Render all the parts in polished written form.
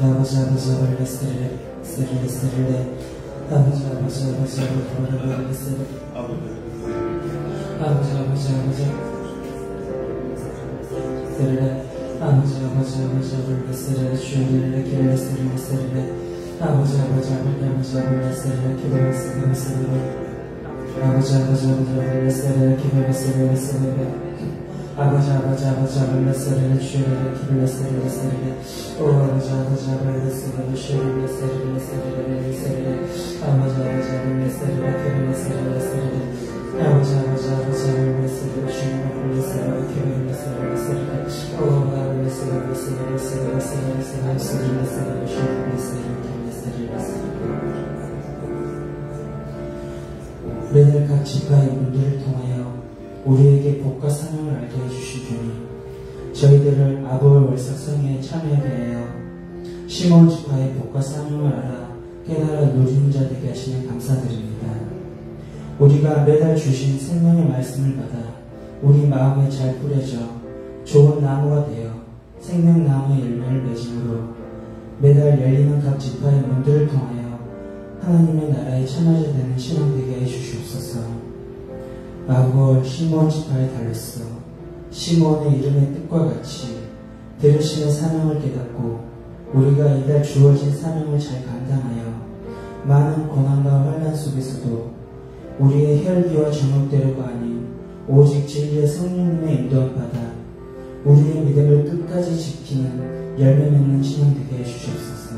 아버지 아버지 아버지 스르르 스르르 스르르 아버지 아버지 아버지 아버지 스르르 아버지 아버지 아버지 스르르 아버지 아버지 아버지 아버지 스르르 슈르르 키르르 스르르 스르르 아버지 아버지 아버지 아버지 아버지 스르르 키르르 스르르 스르르 아버지 아버지 아버지 아버지 스르르 키르르 스르르 스르르 아버지 아버지 아버지 아버지 스르르 슈르르 키르르 스르르 스르르 오 아버지 아버지 아버지 스르르 슈르르 스르르 스르르 스르르 아버지 아버지 아버지 스르르 키르르 스르르 스르르 아버지 아버지 아버지 아버지 스르르 슈르르 스르르 키르르 스르르 스르르 오 아버지 스르르 스르르 스르르 스르르 스르르 스르르 스르르 슈르르 스르르 키르르 스르르 우리들 각 지파의 문들을 통하여 우리에게 복과 사명을 알게 해주신 주님, 저희들을 아볼 월삭성에 참여하게 하여 시몬 지파의 복과 사명을 알아 깨달아 누리는 자 되게 하시면 감사드립니다. 우리가 매달 주신 생명의 말씀을 받아 우리 마음에 잘 뿌려져 좋은 나무가 되어 생명나무의 열매를 맺음으로 매달 열리는 각 지파의 문들을 통하여 하나님의 나라에 참여자 되는 신앙 되게 해주시옵소서. 아볼 시몬 지파의 달로서 시몬의 이름의 뜻과 같이 들으시는 사명을 깨닫고 우리가 이달 주어진 사명을 잘 감당하여 많은 고난과 환난 속에서도 우리의 혈기와 정욕대로가 아닌 오직 진리의 성령님의 인도함 받아 우리의 믿음을 끝까지 지키는 열매 맺는 신앙 되게 해주시옵소서.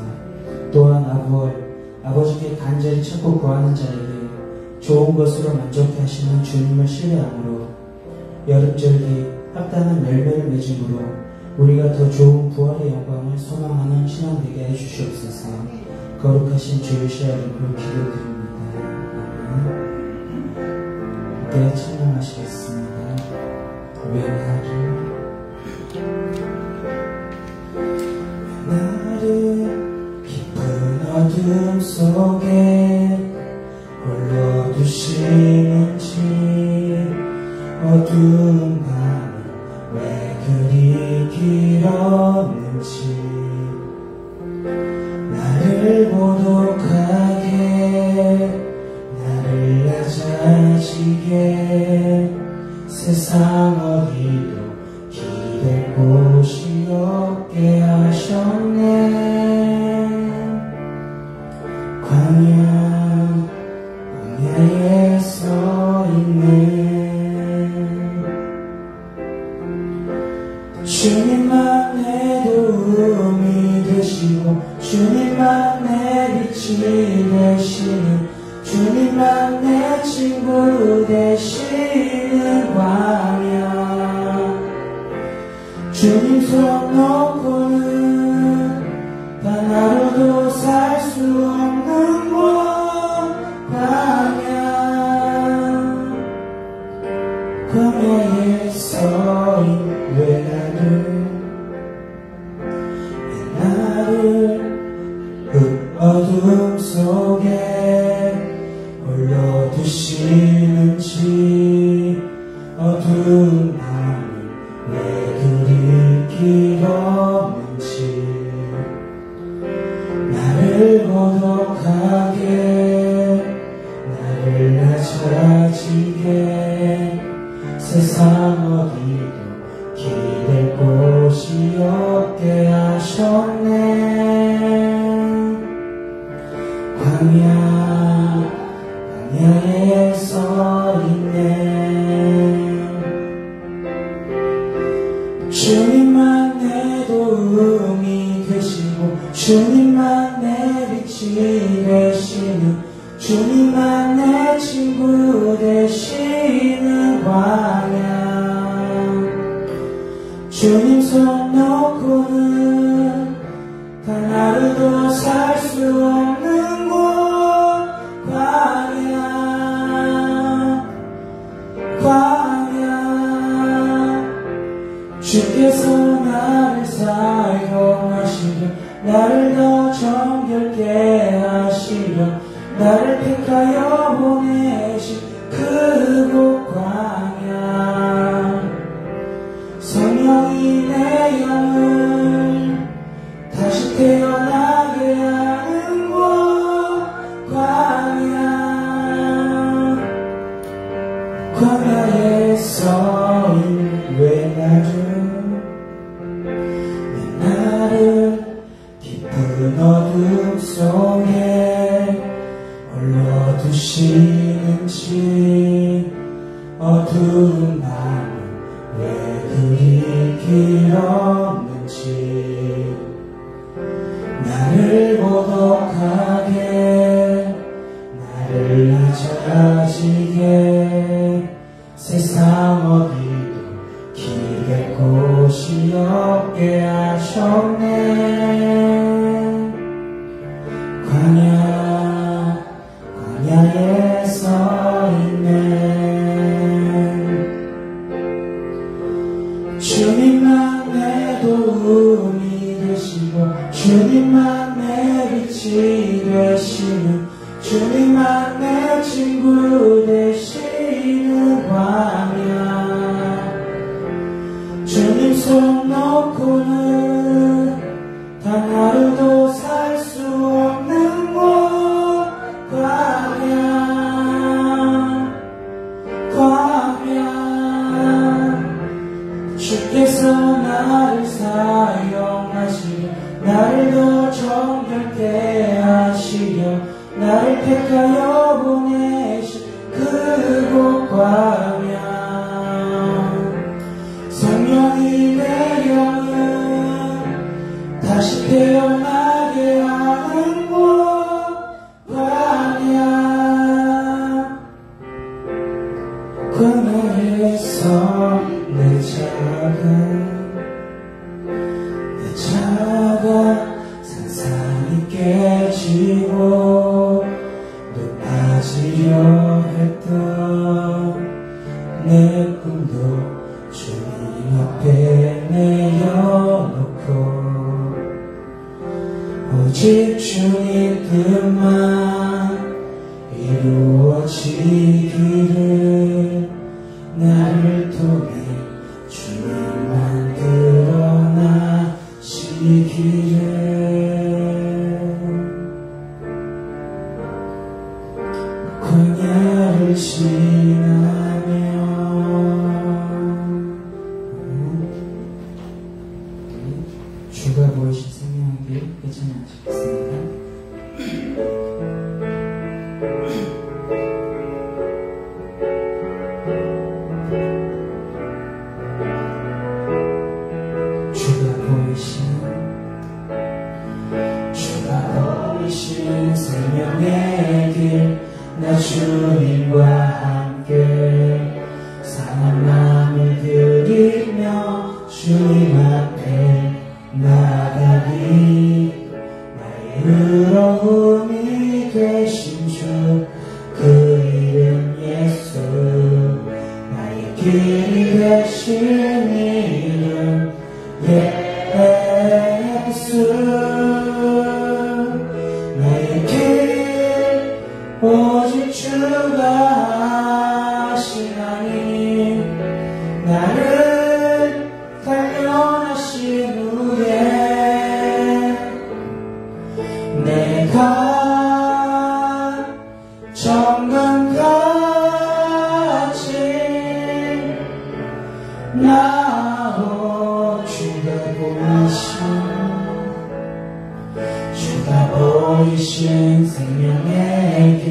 또한 아버지께 간절히 찾고 구하는 자에게 좋은 것으로 만족해 하시는 주님을 신뢰함으로 여름절기 합당한 열매를 맺음으로 우리가 더 좋은 부활의 영광을 소망하는 신앙 되게 해주시옵소서. 거룩하신 주의 이름으로 기도드립니다. 아멘. 함께 찬양하시겠습니다. 왜 나를 깊은 어둠 속에 홀로 두시는지 어두운 밤은 왜 그리 길었는지 나를 고독하게 나를 낮아지게 세상 어디도 기댈 곳이 없게 하셨네. 광야에 서 있네. 주님만 내 도움이 되시고 주님만 내 빛이 되시는 주님만 내 친구 되시는 광야. 주님 손 놓고는 단 하루도 살 수 없는 곳 광야에 서인 왜 나를 어둠 속에 홀로 두시는지 어두운 밤을 왜 그리 길었는지 나를 고독하게 나를 낮아지게 세상 어디도 기댈 곳이 없게 하셨네. 광야에 서 있네. 주님만 내 도움이 되시고 주님만 내 빛이 되시는 주님만 내 친구 되시는 광야. 주님 손 놓고는 단 하루도 살 수 없는 곳 광야. 주께서 나를 사용하시려 나를 더 정결케 하시려 나를 택하여 보내신 그곳 광야. 성령이 내 영을 다시 태어나 속에 홀로 두시는지 어두운 밤은 왜 그리 길었는지 나를 고독하게 나를 낮아지게 세상 어디도 길게 곳이 없게 하셨네. 광야에 서 있네. 주님만 내 도움이 되시고 주님만 내 빛이 되시는 주님만 내 친구 되시는 광야. 주님 손 놓고는 단 하루도 살 수 없는 곳 광야. 주께서 나를 사용하시려 나를 더 정결케 하시려 나를 택하여 보내신 그곳 광야. 성령이 내 영을 다시 태어나게 하는 곳 광야. 광야에서 내 자가 산산이 깨지고 높아지려 했던 내 꿈도 주님 앞에 내어놓고 오직 주님 뜻만 이루어지기를 나를 통해 주님만 드러나시기를. 광야를 지나며 주가 보이신 생명의 길 찬양하시겠습니다. 생명의 길 나 주님과 함께 상한 마음을 드리며 주님 앞에 나가리. 나의 의로움이 되신 주 그 이름 예수 나의 길이 되신 이름 예수. 나의 길 오직 주가 하시나니 나를 단련하신 후에 내가 정금같이 나오. 주가 보이신 생명의 길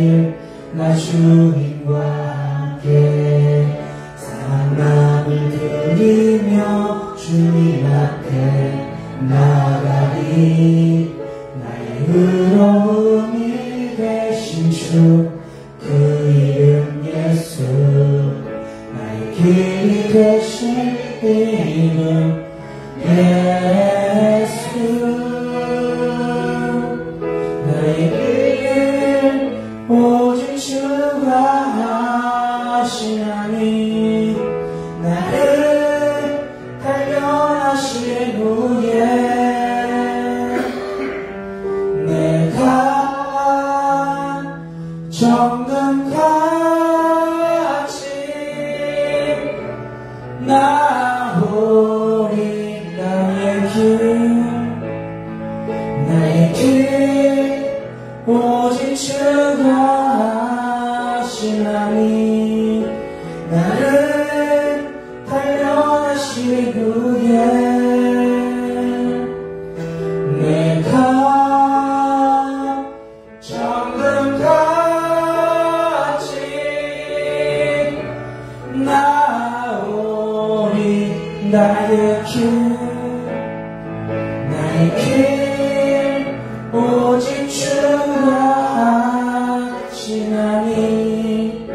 나 주님과 함께 상한 마음을 드리며 주님 앞에 나가리. 나의 의로움이 되신 주 그 이름 예수 나의 길이 되신 이름 예수. 나의 길 오직 주가 나의 길 오직 주가 하시나니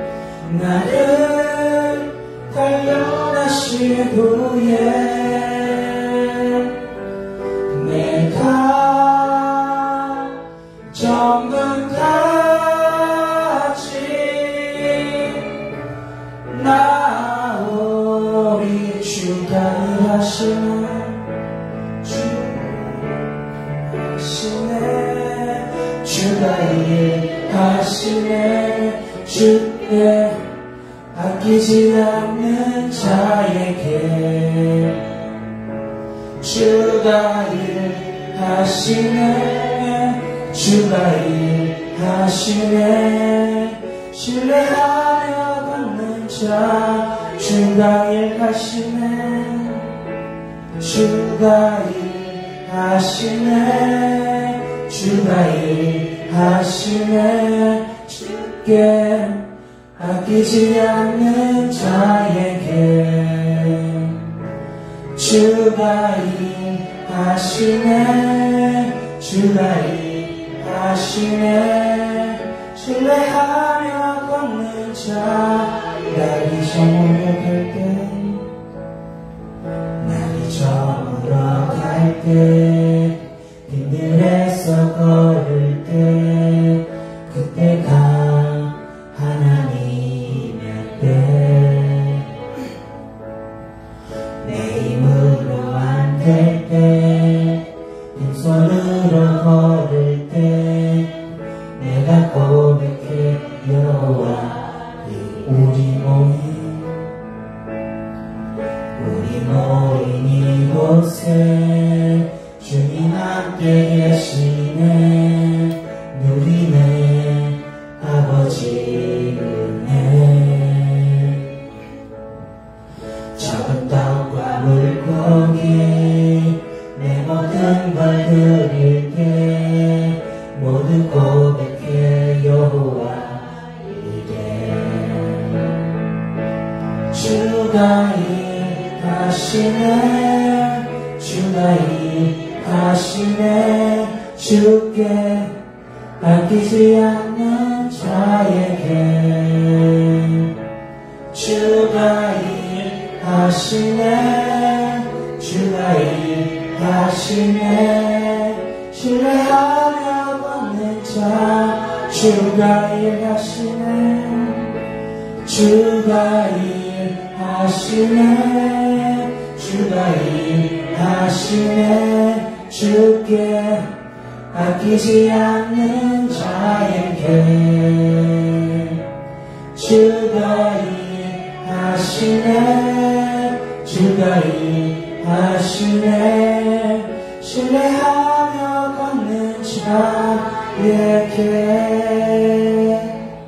나를 단련하시고예 내가 정금같이 나오리 주가 일하시네 주가 일하시네 주께 아끼지 않는 자에게 주가 일하시네 주가 일하시네 신뢰하며 걷는 자 주가 일하시네 주가 일하시네 주가 일하시네 주께 아끼지 않는 자에게 주가 일하시네 주가 일하시네 신뢰하며 걷는 자 날이 저물어 갈때 날이 저물어 갈때 빈들에서 걸을 때 그때가 하나님의 때 내 힘으로 안 될 때 빈손으로 걸을 때 내가 고백해 여호와 우리 모인 이곳에 주님 함께 계시네 누리네 아버지네 적은 떡과 물고기 내 모든 걸 드릴게 모두 고백해 여호와 이래 주가 일하시네 주가 일하시네 주께 아끼지 않는 자에게 주가 일하시네 주가 일하시네 신뢰하며 걷는 자 주가 일하시네 주가 일하시네 주가 일하시네 주께 아끼지 않는 자에게 주가 일하시네 주가 일하시네 신뢰하며 걷는 자에게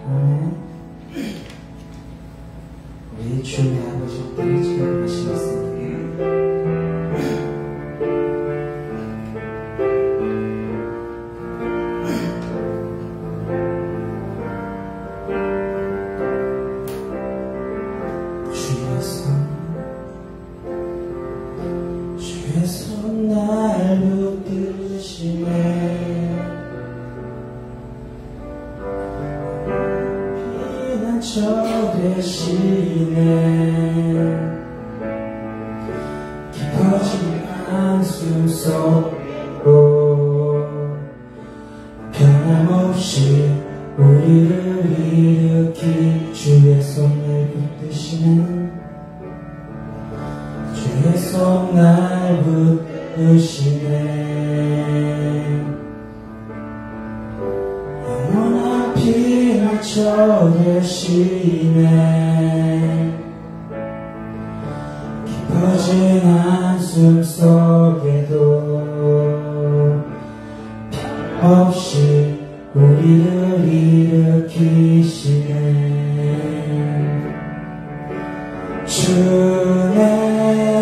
아멘. 우리 주의 아버지 찬양하시겠습니다. 주의 손 날 붙드시네 피난처 되시네 깊어진 한숨 속으로 변함없이 우리를 일으키 주의 손을 붙드시네 주의 손 날 붙드시네 영원한 피난처 되시네 깊어진 한숨 속에도 변함없이 우리를 일으키시네 주의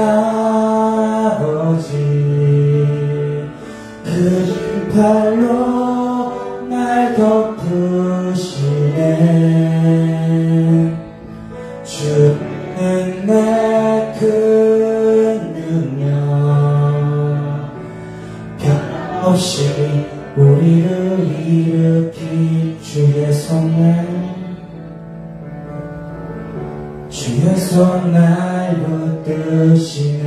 아버지 그 팔로 날 덮으시네 주는 내 큰 능력 없이 우리를 일으킨 주의 손 날 붙드시네.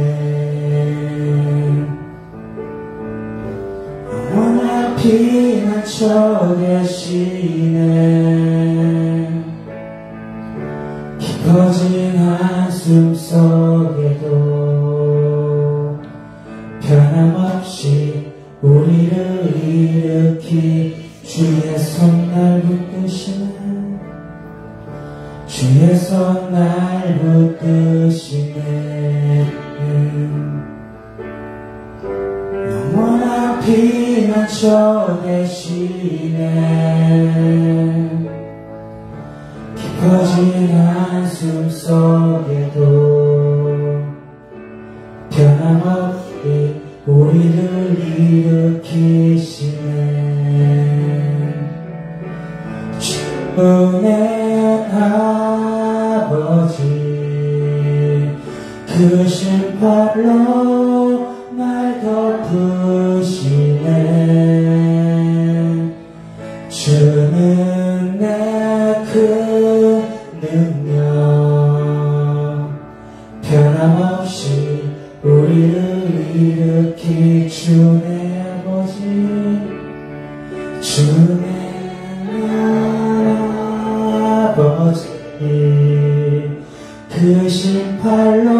영원한 피난처 되시네. 깊어진 한숨 속에도 변함없이 우리를 일으킨 주의 손 날 붙드시네. 주의 손 날 붙드시네. 영원한 피난처 되시네. 깊어진 한숨 속에도 변함없이 우리를 일으키시네. 주의 아버지 크신 팔로 날 덮으시네. 주는 내 큰 능력 변함없이 우리를 일으키 주의 아버지 주의 아버지 크신 팔로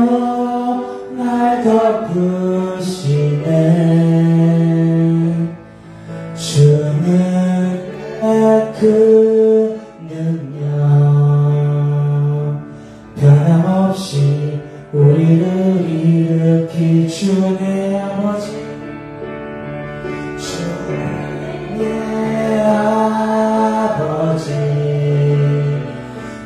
날 덮으시네. 주는 내 큰 능력 변함없이 우리를 일으키 주의 아버지 주의 아버지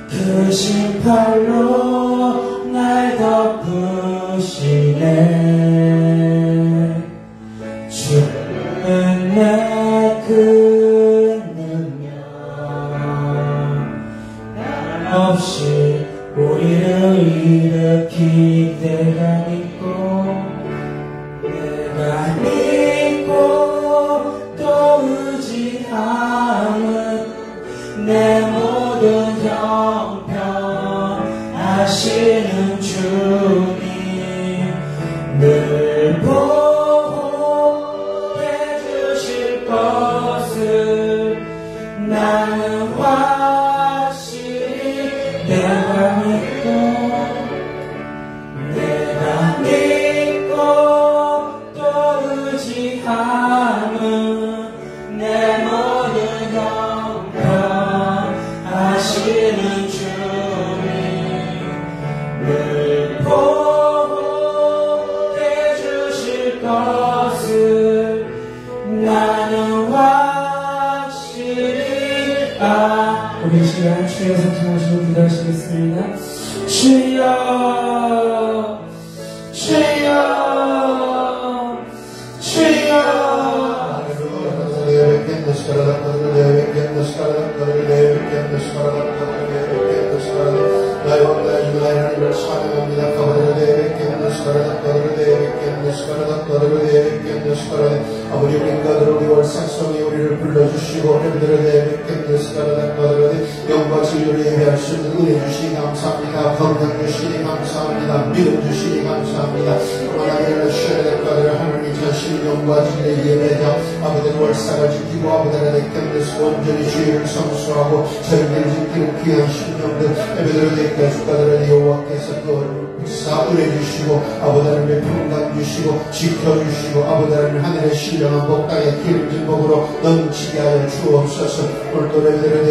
크신 팔로 날 덮으시네. 주는 내 큰 능력 없이 우리를 일으키 내가 믿고 또 의지함은 내 모든 형편 아시는 주님 늘 보호해 주실 것을 나는 확실히 내가 믿고 또 의지함은 내 모든 형편 아시는 주님 늘 보호해 주실 것을 나는 확실히 우리 시간 주의 선창하시고 기도하시겠습니다. 주여 주여 주여 나의 왕 나의 주 나의 하나님을 찬양합니다. 아버지 우리 인간들 우리 월삭성이 우리를 불러주시고 영과 진리를 예배할 수 있는 은혜 주시니 감사합니다. 건강 주시니 감사합니다. 믿음 주시니 감사합니다. 하나님을 쉐레데카를 하나님 자신 영과 진리의 예배자 아버지의 월삭을 지키고 아버지의 객견에서 온전히 주의를 성수하고 저희들을 지키는 귀한 신령들 예배들을 내게 축하드려 여호와께서 그거를 은혜 주시고 아버지 하나님의 평강 주시고 지켜주시고 아버지 하나님 하늘의 신령한 복 땅의 기름진 복으로 넘치게 하여 주옵소서. 오늘도 예배들을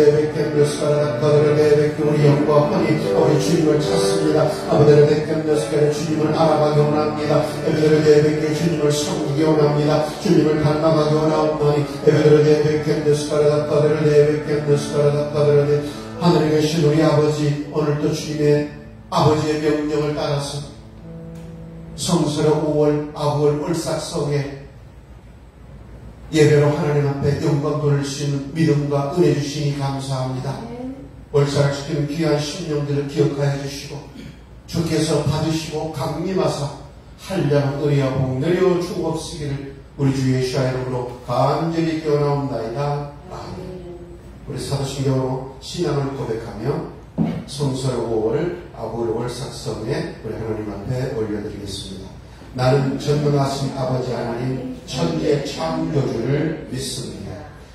내뵙게 우리 영과 혼이 우리 주님을 찾습니다. 아버지 하나님 주님을 알아가기 원합니다. 예배들을 내뵙게 주님을 섬기기 원합니다. 주님을 닮아가기 원하옵나니 예배들을 내뵙게 하늘에 계신 우리 아버지 오늘도 주님의 아버지의 명령을 따라서 성서로 5월 아부월 월삭성에 예배로 하나님 앞에 영광 돌릴 수 있는 믿음과 은혜 주시니 감사합니다. 월삭을 지키는 귀한 심령들을 기억하여 주시고 주께서 받으시고 강림하사 한량한 은혜와 복 내려 주옵시기를 우리 주 예수의 이름으로 간절히 깨어나옵나이다. 아멘. 우리 사도신경으로 신앙을 고백하며 성설 5월 아버지 월삭성에 우리 하나님 앞에 올려드리겠습니다. 나는 전능하신 아버지 하나님 천재 창조주를 믿습니다.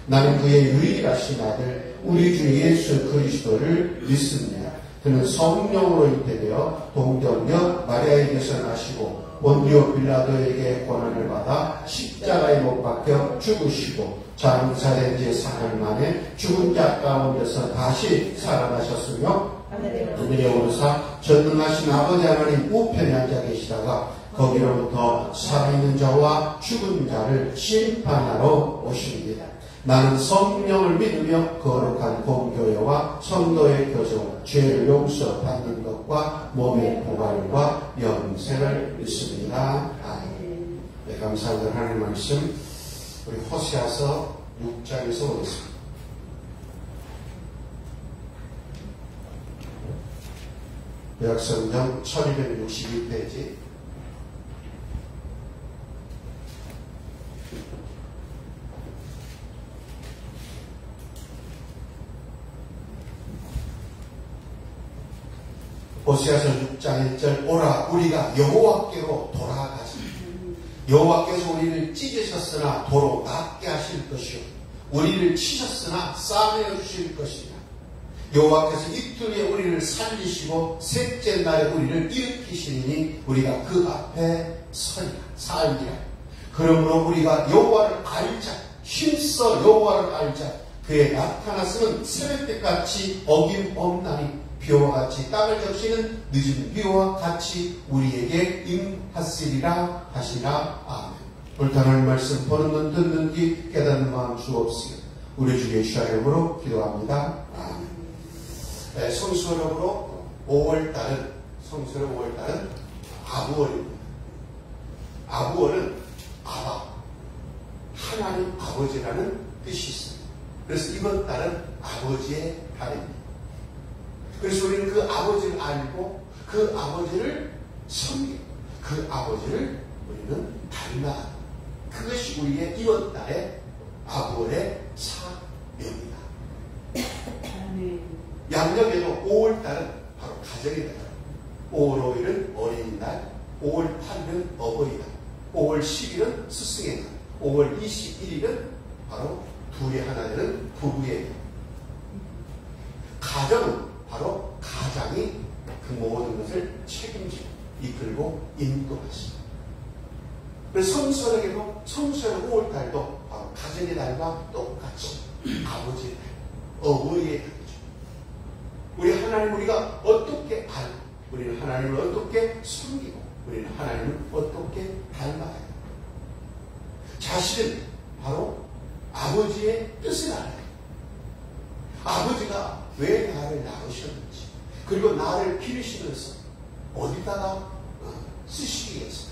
나는 그의 유일하신 아들 우리 주 예수 그리스도를 믿습니다. 그는 성령으로 잉태되어 동정녀 마리아에게서 나시고 본디오 빌라도에게 고난을 받아 십자가에 못 박혀 죽으시고 장사된 지 사흘 만에 죽은 자 가운데서 다시 살아나셨으며 하늘에 오르사 전능하신 아버지 하나님 우편에 앉아 계시다가 거기로부터 살아있는 자와 죽은 자를 심판하러 오십니다. 나는 성령을 믿으며 거룩한 공교회와 성도의 교정, 죄를 용서받는 것과 몸의 부활과 영생을 믿습니다. 아멘. 네, 감사합니다. 하나님 말씀 우리 호세아서 6장에서 보겠습니다. 구약성경 1262페이지 호세아서 6장 1절 오라 우리가 여호와께로 돌아가자. 여호와께서 우리를 찢으셨으나 도로 낫게 하실 것이요 우리를 치셨으나 싸매어 주실 것이다. 여호와께서 이틀에 우리를 살리시고 셋째 날에 우리를 일으키시니 우리가 그 앞에 서리라 살리라. 그러므로 우리가 여호와를 알자. 힘써 여호와를 알자. 그의 나타났으면 새벽때같이 어김없나니 비와 같이 땅을 적시는 늦은 비와 같이 우리에게 임하시리라 하시라. 아멘. 옳다 하나님 말씀 보는 눈 듣는 귀 깨닫는 마음 주옵시고 우리 주 예수의 이름으로 기도합니다. 아멘. 네, 성수월으로 5월달은 성수월 5월달은 아부월입니다. 아부월은 아바 하나님 아버지라는 뜻이 있습니다. 그래서 이번 달은 아버지의 달입니다. 그래서 우리는 그 아버지를 알고 그 아버지를 섬기고 그 아버지를 우리는 닮아. 그것이 우리의 이번 달의 아부월의 사명이다. 양력에도 5월달은 바로 가정의 달. 5월 5일은 어린이날, 5월 8일은 어버이날, 5월 10일은 스승의 날, 5월 21일은 바로 둘이 하나 되는 부부의 날. 가정은 바로 가장이 그 모든 것을 책임지고 이끌고 인도하시다. 그래서 성설에게도 성설 5월달도 바로 가정의 달과 똑같이 아버지의 달, 어머니의 달이죠. 우리 하나님 우리가 어떻게 알고 우리는 하나님을 어떻게 섬기고 우리는 하나님을 어떻게 닮아야 합니다. 자신은 바로 아버지의 뜻을 알아야 합니다. 아버지가 왜 나를 낳으셨는지 그리고 나를 기르시면서 어디다가 쓰시기 위해서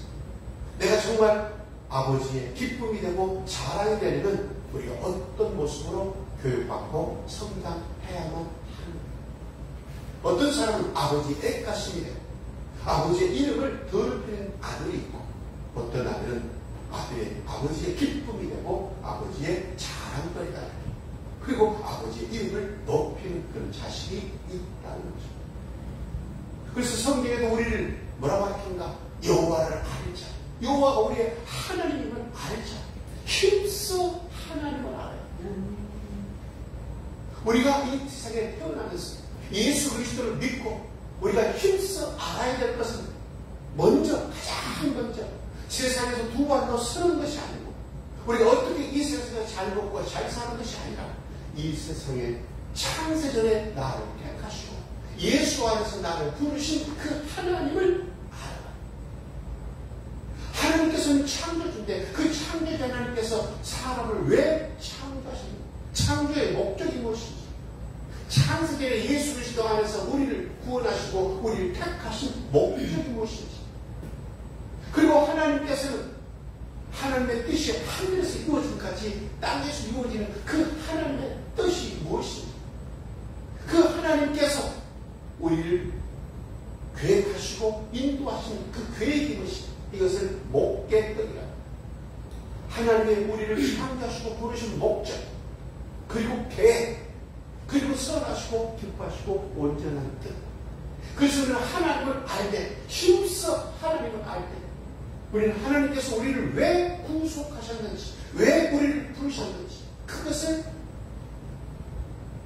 내가 정말 아버지의 기쁨이 되고 자랑이 되는 우리가 어떤 모습으로 교육받고 성장해야만 합니다. 어떤 사람은 아버지의 애가심이 되고 아버지의 이름을 더럽히는 아들이 있고 어떤 아들은 아버지의 기쁨이 되고 아버지의 자랑거리가 되고 그리고 아버지의 이름을 높이는 그런 자식이 있다는 거죠. 그래서 성경에도 우리를 뭐라고 하는가? 여호와를 알자. 여호와가 우리의 하나님을 알자. 힘써 하나님을 알아요. 우리가 이 세상에 태어나면서 예수 그리스도를 믿고 우리가 힘써 알아야 될 것은 가장 먼저 세상에서 두 발로 서는 것이 아니고 우리가 어떻게 이 세상에서 잘 먹고 잘 사는 것이 아니라 이 세상에 창세전에 나를 택하시고 예수 안에서 나를 부르신 그 하나님을 알아라. 하나님께서는 창조주인데 그 창조주 하나님께서 사람을 왜 창조하셨는가? 창조의 목적이 무엇인지 창세전에 예수 그리스도 안에서 우리를 구원하시고 우리를 택하신 목적이 무엇인지 그리고 하나님께서는 하나님의 뜻이 하늘에서 이루어진 같이 땅에서 이루어지는 그 하나님의 뜻이 무엇인지 그 하나님께서 우리를 계획하시고 인도하시는 그 계획이 무엇인지 이것을 목계떡이라 하나님의 우리를 창조하시고 부르신 목적, 그리고 계획, 그리고 선하시고 기뻐하시고 온전한 뜻. 그래서 우리는 하나님을 알 때, 힘써 하나님을 알 때, 우리는 하나님께서 우리를 왜 구속하셨는지, 왜 우리를 부르셨는지, 그것을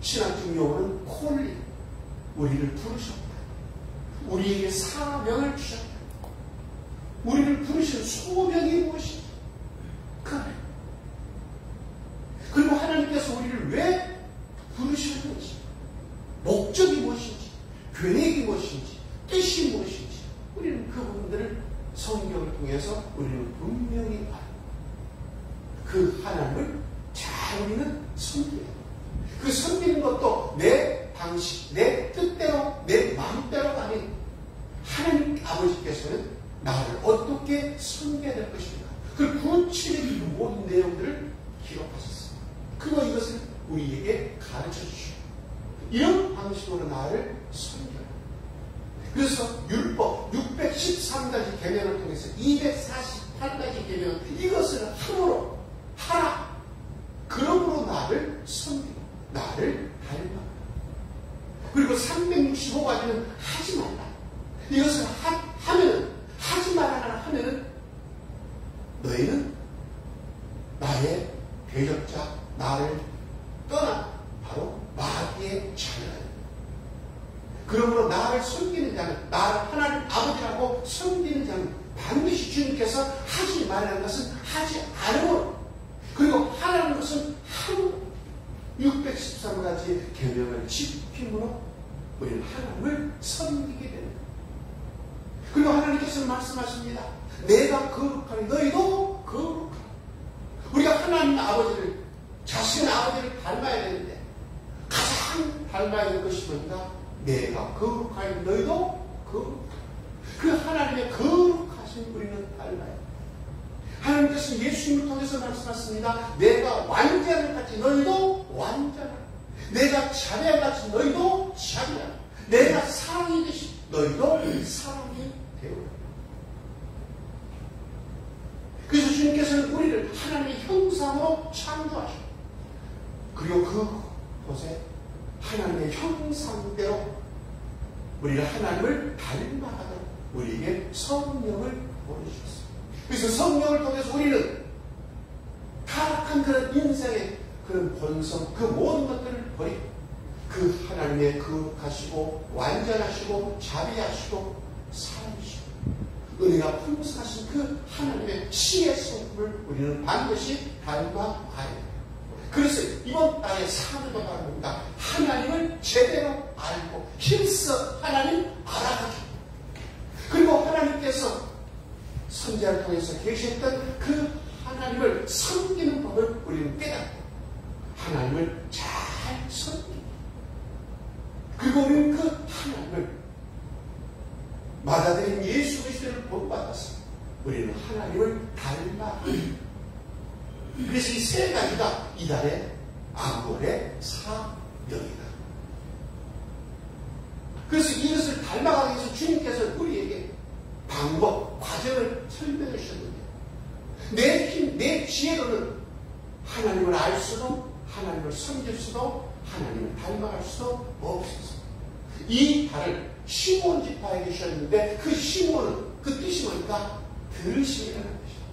신학적 용어는 콜링, 우리를 부르셨다. 우리에게 사명을 주셨다. 우리를 부르신 소명이 무엇인지, 그리고 하나님께서 우리를 왜 부르셨는지, 목적이 무엇인지, 계획이 무엇인지, 뜻이 무엇인지, 우리는 그 부분들을 성경을 통해서 우리는 분명히 알고, 그 하나님을 잘 우리는 섬겨야 합니다. 그 섬기는 것도 내 방식, 내 뜻대로, 내 마음대로가 아닌 하나님 아버지께서는 나를 어떻게 섬겨야 될 것인가, 그 구체적인 모든 내용들을 기록하셨습니다. 그리고 이것을 우리에게 가르쳐 주시고, 이런 방식으로 나를 섬겨라. 그래서 율법 613가지 계명을 통해서 248가지 계명, 이것을 함으로 하라. 그러므로 나를 섬기고 나를 닮아. 그리고 365가지는 하지 말라. 이것을 하면은, 하지 말아라 하면은 너희는 나의 대적자, 나를 떠나 바로 마귀의 자녀다. 그러므로 나를 섬기는 자는, 나를 하나님 아버지라고 섬기는 자는 반드시 주님께서 하지 말라는 것은 하지 않으므로, 그리고 하라는 것은 하므로, 613가지 계명을 지킴으로 우리는 하나님을 섬기게 됩니다. 그리고 하나님께서는 말씀하십니다. 내가 거룩하니 너희도 거룩하라. 우리가 하나님 아버지를, 자신의 아버지를 닮아야 되는데 가장 닮아야 될 것이 뭔가? 내가 거룩하니 너희도 거룩하라. 그 하나님의 거룩하신 우리는 닮아야 돼. 하나님께서 예수님을 통해서 말씀하셨습니다. 내가 완전한 같이 너희도 완전하라. 내가 자비한 같이 너희도 자비하라. 내가 사랑이 되시 너희도 사랑이 되오라. 그래서 주님께서는 우리를 하나님의 형상으로 창조하시고, 그리고 그곳에 하나님의 형상대로 우리가 하나님을 닮아가도록 우리에게 성령을 보내주셨습니다. 그래서 성령을 통해서 우리는 타락한 그런 인생의 그런 본성, 그 모든 것들을 버리고 그 하나님의 거룩하시고 완전하시고 자비하시고 사랑이시고 은혜가 풍성하신 그 하나님의 치의 성품을 우리는 반드시 닮아가야 해요. 그래서 이번 달의 사도가 바랍니다. 하나님을 제대로 알고 힘써 하나님 알아가기. 그리고 하나님께서 선지자를 통해서 계셨던 그 하나님을 섬기는 법을 우리는 깨닫고 하나님을 잘 섬기고, 그리고 우리는 그 하나님을 맞아들인 예수 그리스도를 본받아서 우리는 하나님을 닮아가기. 그래서 이 세 가지가 이달의 아무의 사명이다. 그래서 이것을 닮아가기 위해서 주님께서 우리에게 방법, 과정을 설명해 주셨는데, 내 힘, 내 지혜로는 하나님을 알 수도, 하나님을 섬길 수도, 하나님을 닮아갈 수도 없었습니다. 이 달을 시몬 지파에게 주셨는데, 그 시몬은, 그 뜻이 뭘까? 들으심이라는 뜻이다.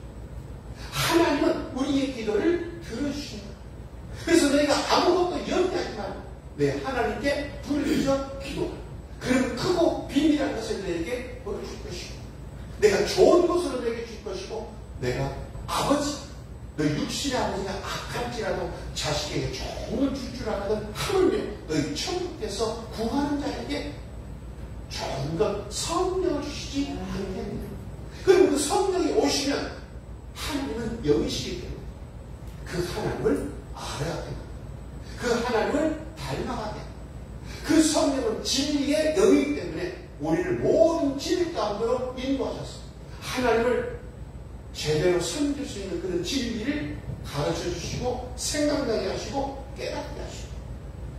하나님은 우리의 기도를 들으신다. 그래서 너희가 아무것도 염려하지 말고 내 하나님께 부르짖어 기도하라. 그럼 크고 비밀한 것을 너에게 보여줄 것이고, 내가 좋은 것으로 너에게 줄 것이고, 내가 아버지, 너 육신의 아버지가 악할지라도 자식에게 좋은 걸 줄 줄 알거든 하물며 너희 천국에서 구하는 자에게 좋은 것, 성령을 주시지 않겠느냐. 그럼 그 성령이 오시면 하나님은 영이시기 때문에 그 하나님을 알아야 됩니다. 그 하나님을 닮아가야 됩니다. 그 성령은 진리의 영이기 때문에 우리를 모든 진리 가운데로 인도하셨습니다. 하나님을 제대로 섬길 수 있는 그런 진리를 가르쳐 주시고 생각나게 하시고 깨닫게 하시고,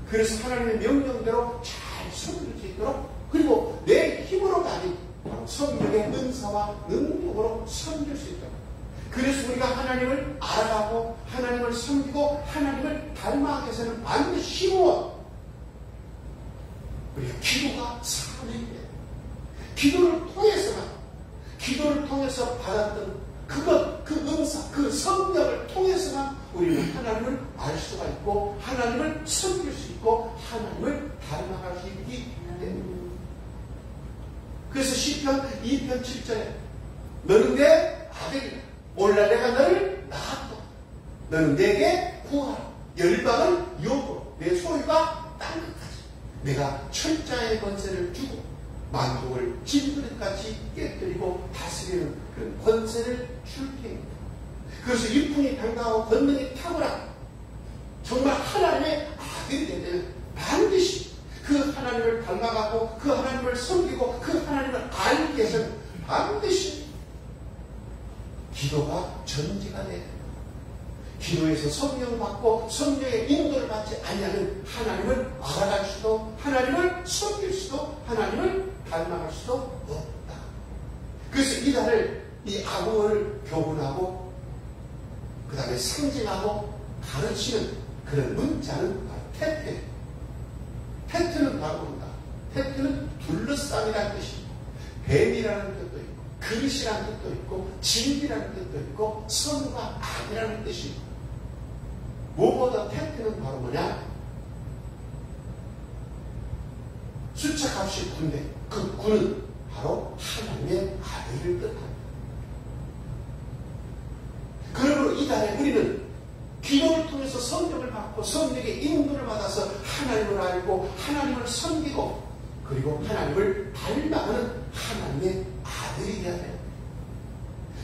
그래서 하나님의 명령대로 잘 섬길 수 있도록, 그리고 내 힘으로가 아닌 바로 성령의 은사와 능력으로 섬길 수 있도록, 그래서 우리가 하나님을 알아가고 하나님을 섬기고 하나님을 닮아가기 위해서는 반드시 힘워. 우리가 기도가 살아내야 돼. 기도를 통해서 받았던 그것, 그 은사, 그 성령을 통해서만 우리는 하나님을 알 수가 있고 하나님을 섬길 수 있고 하나님을 닮아갈 수 있기 때문에. 그래서 시편 2편 7절에 너는 내 아들이라. 오늘날 내가 너를 낳았다. 너는 내게 구하라. 열방을 요구로 내 소유가 땅끝까지. 내가 철자의 권세를 주고 만국을 진그릇같이 깨뜨리고 다스리는 그런 권세를 줄 테니까. 그래서 일풍이 당당하고 권능이 탁월한 정말 하나님의 아들이 되면 반드시 그 하나님을 닮아가고 그 하나님을 섬기고 그 하나님을 알기 위해서는 반드시 기도가 전제가 돼야 됩니다. 기도에서 성령을 받고 성령의 인도를 받지 아니하는 하나님을 알아갈 수도 하나님을 섬길 수도 하나님을 닮아갈 수도 없다. 그래서 이 날을 이 아구를 교훈하고 그 다음에 상징하고 가르치는 그런 문자는 바로 테트. 테트는 바로 뭔가? 테트는 둘러싸기라는 뜻이고 뱀이라는 뜻도 있고 그릇이라는 뜻도 있고 진리라는 뜻도 있고 선과 악이라는 뜻이고 무엇보다 테트는 바로 뭐냐? 숫자 값이 9인데 그 9는 바로 하나님의 아들을 뜻합니다. 그러므로 이 달에 우리는 기도를 통해서 성령을 받고 성령의 인도를 받아서 하나님을 알고 하나님을 섬기고 그리고 하나님을 닮아가는 하나님의 아들이 되어야 돼요.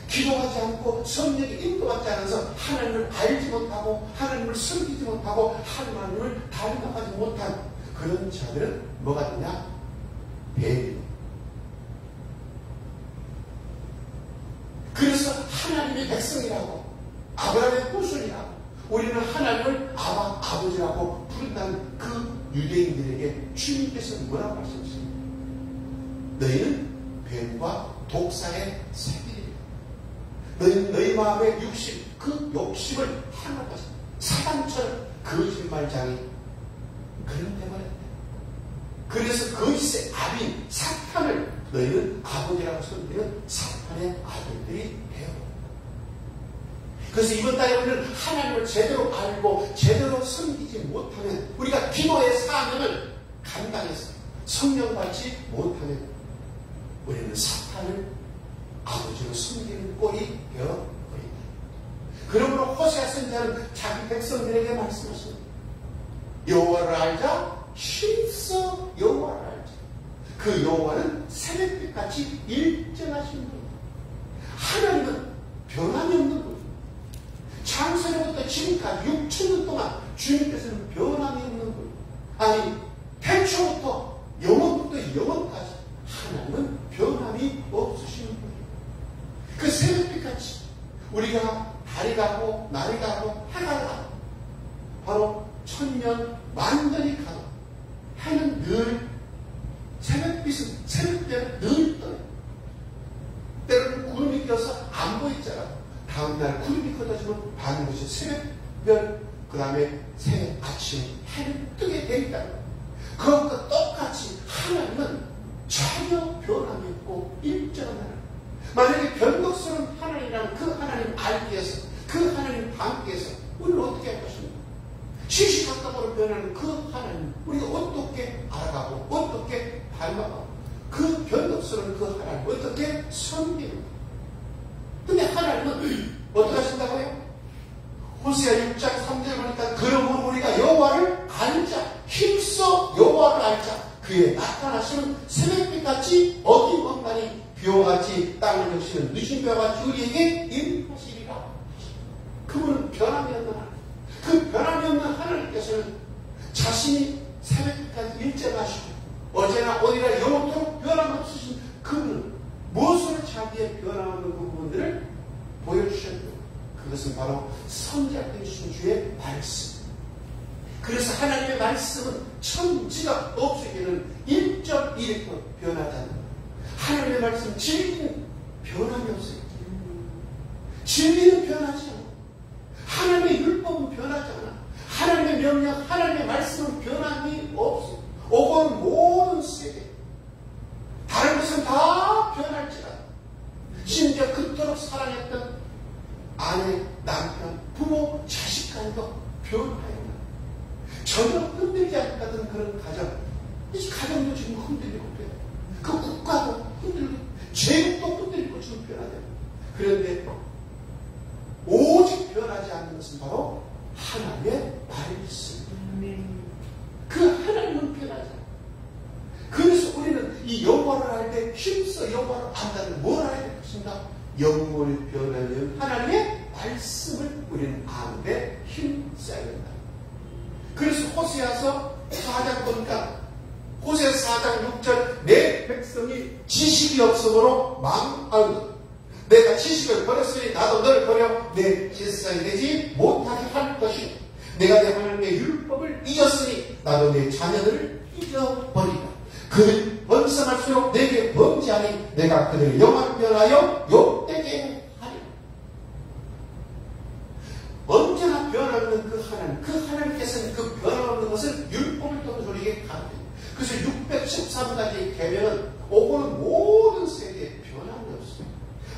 기도하지 않고 성령의 인도받지 않아서 하나님을 알지 못하고 하나님을 섬기지 못하고 하나님을 닮아가지 못한 그런 자들은 뭐가 되냐? 뱀입니다. 그래서 하나님의 백성이라고 아브라함의 후손이라고 우리는 하나님을 아버지라고 부른다는 그 유대인들에게 주님께서 뭐라고 말씀하십니까? 너희는 뱀과 독사의 새끼들이다. 너희는 너희 마음의 욕심, 그 욕심을 향할 것이다. 사단처럼 거짓말장이 그런 데말이다. 그래서 거짓의 아비인 사탄을 너희는 아버지라고 소리되는 사탄의 아들들이 되어. 그래서 이번 달에 우리는 하나님을 제대로 알고 제대로 섬기지 못하면 우리가 기도의 사명을 감당해서 성령 받지 못하면 우리는 사탄을 아버지로 섬기는 꼴이 되어버린다. 그러므로 호세아 선지자는 자기 백성들에게 말씀하십니다. 여호와를 알자, 힘써 여호와를 알자. 그 여호와는 새벽빛같이 일정하신 분이다. 하나님은 변함이 없는 분이다. 창세로부터 지금까지 6,000년 동안 주님께서는 변함이 없는 분. 아니 태초부터 영원부터 영원까지 하나님은 변함이 없으시는 분이에요. 그 새벽빛같이 우리가 달이 가고 날이 가고 해가 가고 바로 천년 만년이 가도 해는 늘 새벽빛은 새벽때는 늘 떠요. 때로는 구름이 껴서 안 보이잖아. 다음날 구름이 걷어지면 반드시 새벽별 그 다음에 새벽 아침 해는 뜨게 돼 있다는 거예요. 그것과 똑같이 하나님은 전혀 변함이 없고 일정한 하나님. 만약에 변덕스러운 하나님이라면 그 하나님 알기 위해서 그 하나님 함께 해서 우리는 어떻게 할 것입니까? 시시각각으로 변하는 그 하나님 우리가 어떻게 알아가고 어떻게 닮아가고 그 변덕스러운 그 하나님 어떻게 섬기는가. 근데 하나님은 어떻게 하신다고요? 호세아 6장 3절 보니까 그러므로 우리가 여호와를 알자 힘써 여호와를 알자 그의 나타나시는 새벽빛같이 어김없나니 비와같이 땅을 적시는 늦은 비와같이 우리에게 임하시리라. 그분은 변함이 없는 하나님. 그 변함이 없는 하나님께서는 자신이 새벽빛까지 일정하시고 어제나 어디나 영원토록 변함없으신 그분은 무엇으로 자기의 변함없는 그 부분들을 보여주셨는가? 그것은 바로 선지자께 주신 주의 말씀. 그래서 하나님의 말씀은 천지가 없어지는 1.1도 변하지 않는다. 하나님의 말씀 진리는 변함이 없어요. 진리는 변하지 않아. 하나님의 율법은 변하지 않아. 하나님의 명령, 하나님의 말씀은 변함이 없어. 오건 모든 세계. 다른 것은 다 변할지라도 심지어 그토록 사랑했던 아내, 남편, 부모, 자식까지도 변하여 전혀 흔들리지 않았던 그런 가정. 이 가정도 지금 흔들리고 그래요. 그 국가도 흔들리고 제국도 흔들리고 지금 변하대요. 그런데 오직 변하지 않는 것은 바로 하나님의 말씀. 그 하나님은 변하지 않아요. 그래서 우리는 이 여호와를 알 때 힘써 여호와를 안다는 뭘 알아야 될 것인가? 영혼이 변하는 하나님의 말씀을 우리는 아는데 힘써야 된다. 그래서 호세아서 4장 보니까 호세 4장 6절 내 백성이 지식이 없으므로 망하고 내가 지식을 버렸으니 나도 너를 버려 내 제사장이 되지 못하게 할 것이고 내가 내 하나님의 율법을 잊었으니 나도 내 자녀들을 잊어버리라. 그들이 번성할수록 내게 범죄하니 내가 그들의 영화를 변하여 욕되게 하리라. 언제나 변함없는 그 하나님께서는 그 변함없는 것을 율법을 통해서 우리에게 가르쳐요. 그래서 613가지의 계명은 오고는 모든 세계에 변함이 없어요.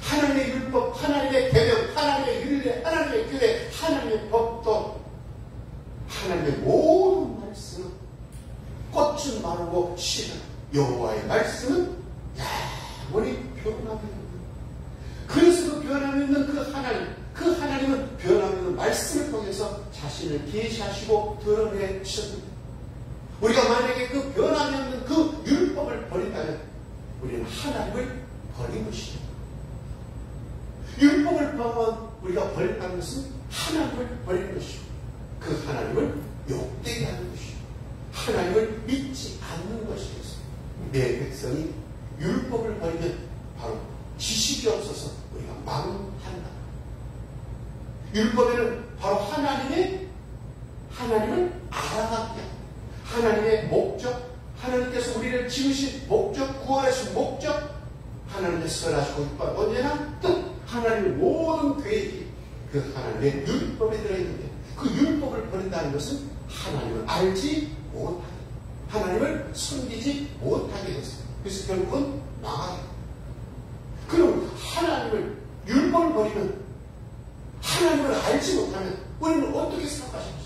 하나님의 율법, 하나님의 계명, 하나님의 율례, 하나님의 교회, 하나님의 법도 하나님의 모든 말씀은 꽃은 마르고 씨는 여호와의 말씀은 영원히 변함이 없는. 그래서 그 변함이 없는 그 하나님은 변함이 없는 말씀을 통해서 자신을 계시하시고 드러내 주셨습니다. 우리가 만약에 그 변함이 없는 그 율법을 버린다면 우리는 하나님을 버린 것입니다. 율법을 우리가 버린다는 것은 하나님을 버리는 것이고 그 하나님을 욕되게 하는 것이고 하나님을 믿지 않는 것이겠습니다. 내 백성이 율법을 버리면 바로 지식이 없어서 우리가 망한다. 율법에는 바로 하나님을 알아가게 합니다. 하나님의 목적, 하나님께서 우리를 지으신 목적, 구원하신 목적, 하나님의 선하시고 언제나 뜻, 하나님의 모든 계획이 그 하나님의 율법에 들어있는데 그 율법을 버린다는 것은 하나님을 알지 못하게, 하나님을 섬기지 못하게 됐어요. 그래서 결국은 망하게 됩니다. 그럼 하나님을 율법을 버리면 하나님을 알지 못하면 우리는 어떻게 생각하십니까?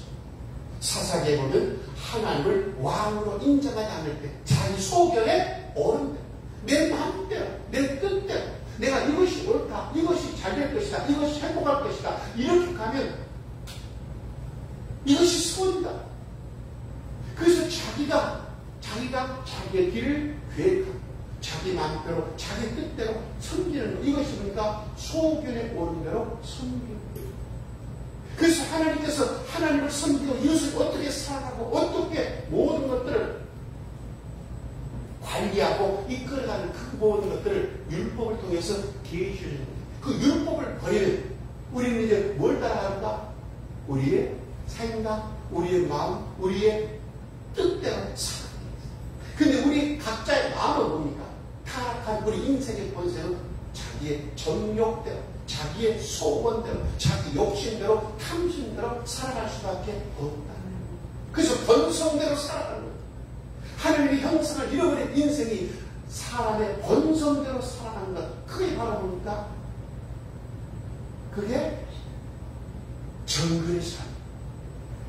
사사기에 보면 하나님을 왕으로 인정하지 않을 때 자기 소견에 오른 데 내 마음대로 내 뜻대로 내가 이것이 옳다, 이것이 잘될 것이다, 이것이 행복할 것이다 이렇게 가면 이것이 소원이다. 그래서 자기가 자기의 길을 계획하고 자기 마음대로 자기 뜻대로 섬기는 것, 이것이 뭡니까? 소견에 오른 대로 섬기는 거예요. 그래서 하나님께서 하나님을 섬기고 이웃을 어떻게 살아가고 어떻게 모든 것들을 관리하고 이끌어가는 그 모든 것들을 율법을 통해서 계시해 주는 거예요. 그 율법을 버리면 우리는 이제 뭘 따라가는가? 우리의 생각, 우리의 마음, 우리의 뜻대로 살아가는 거예요. 근데 우리 각자의 마음은 뭡니까? 타락한 우리 인생의 본성은 자기의 정욕대로, 자기의 소원대로, 자기 욕심대로, 탐심대로 살아갈 수밖에 없다. 그래서 본성대로 살아가는 거예요. 하나님의 형상을 잃어버린 인생이 사람의 본성대로 살아가는 것, 그게 바로 뭡니까? 그게 정글의 삶,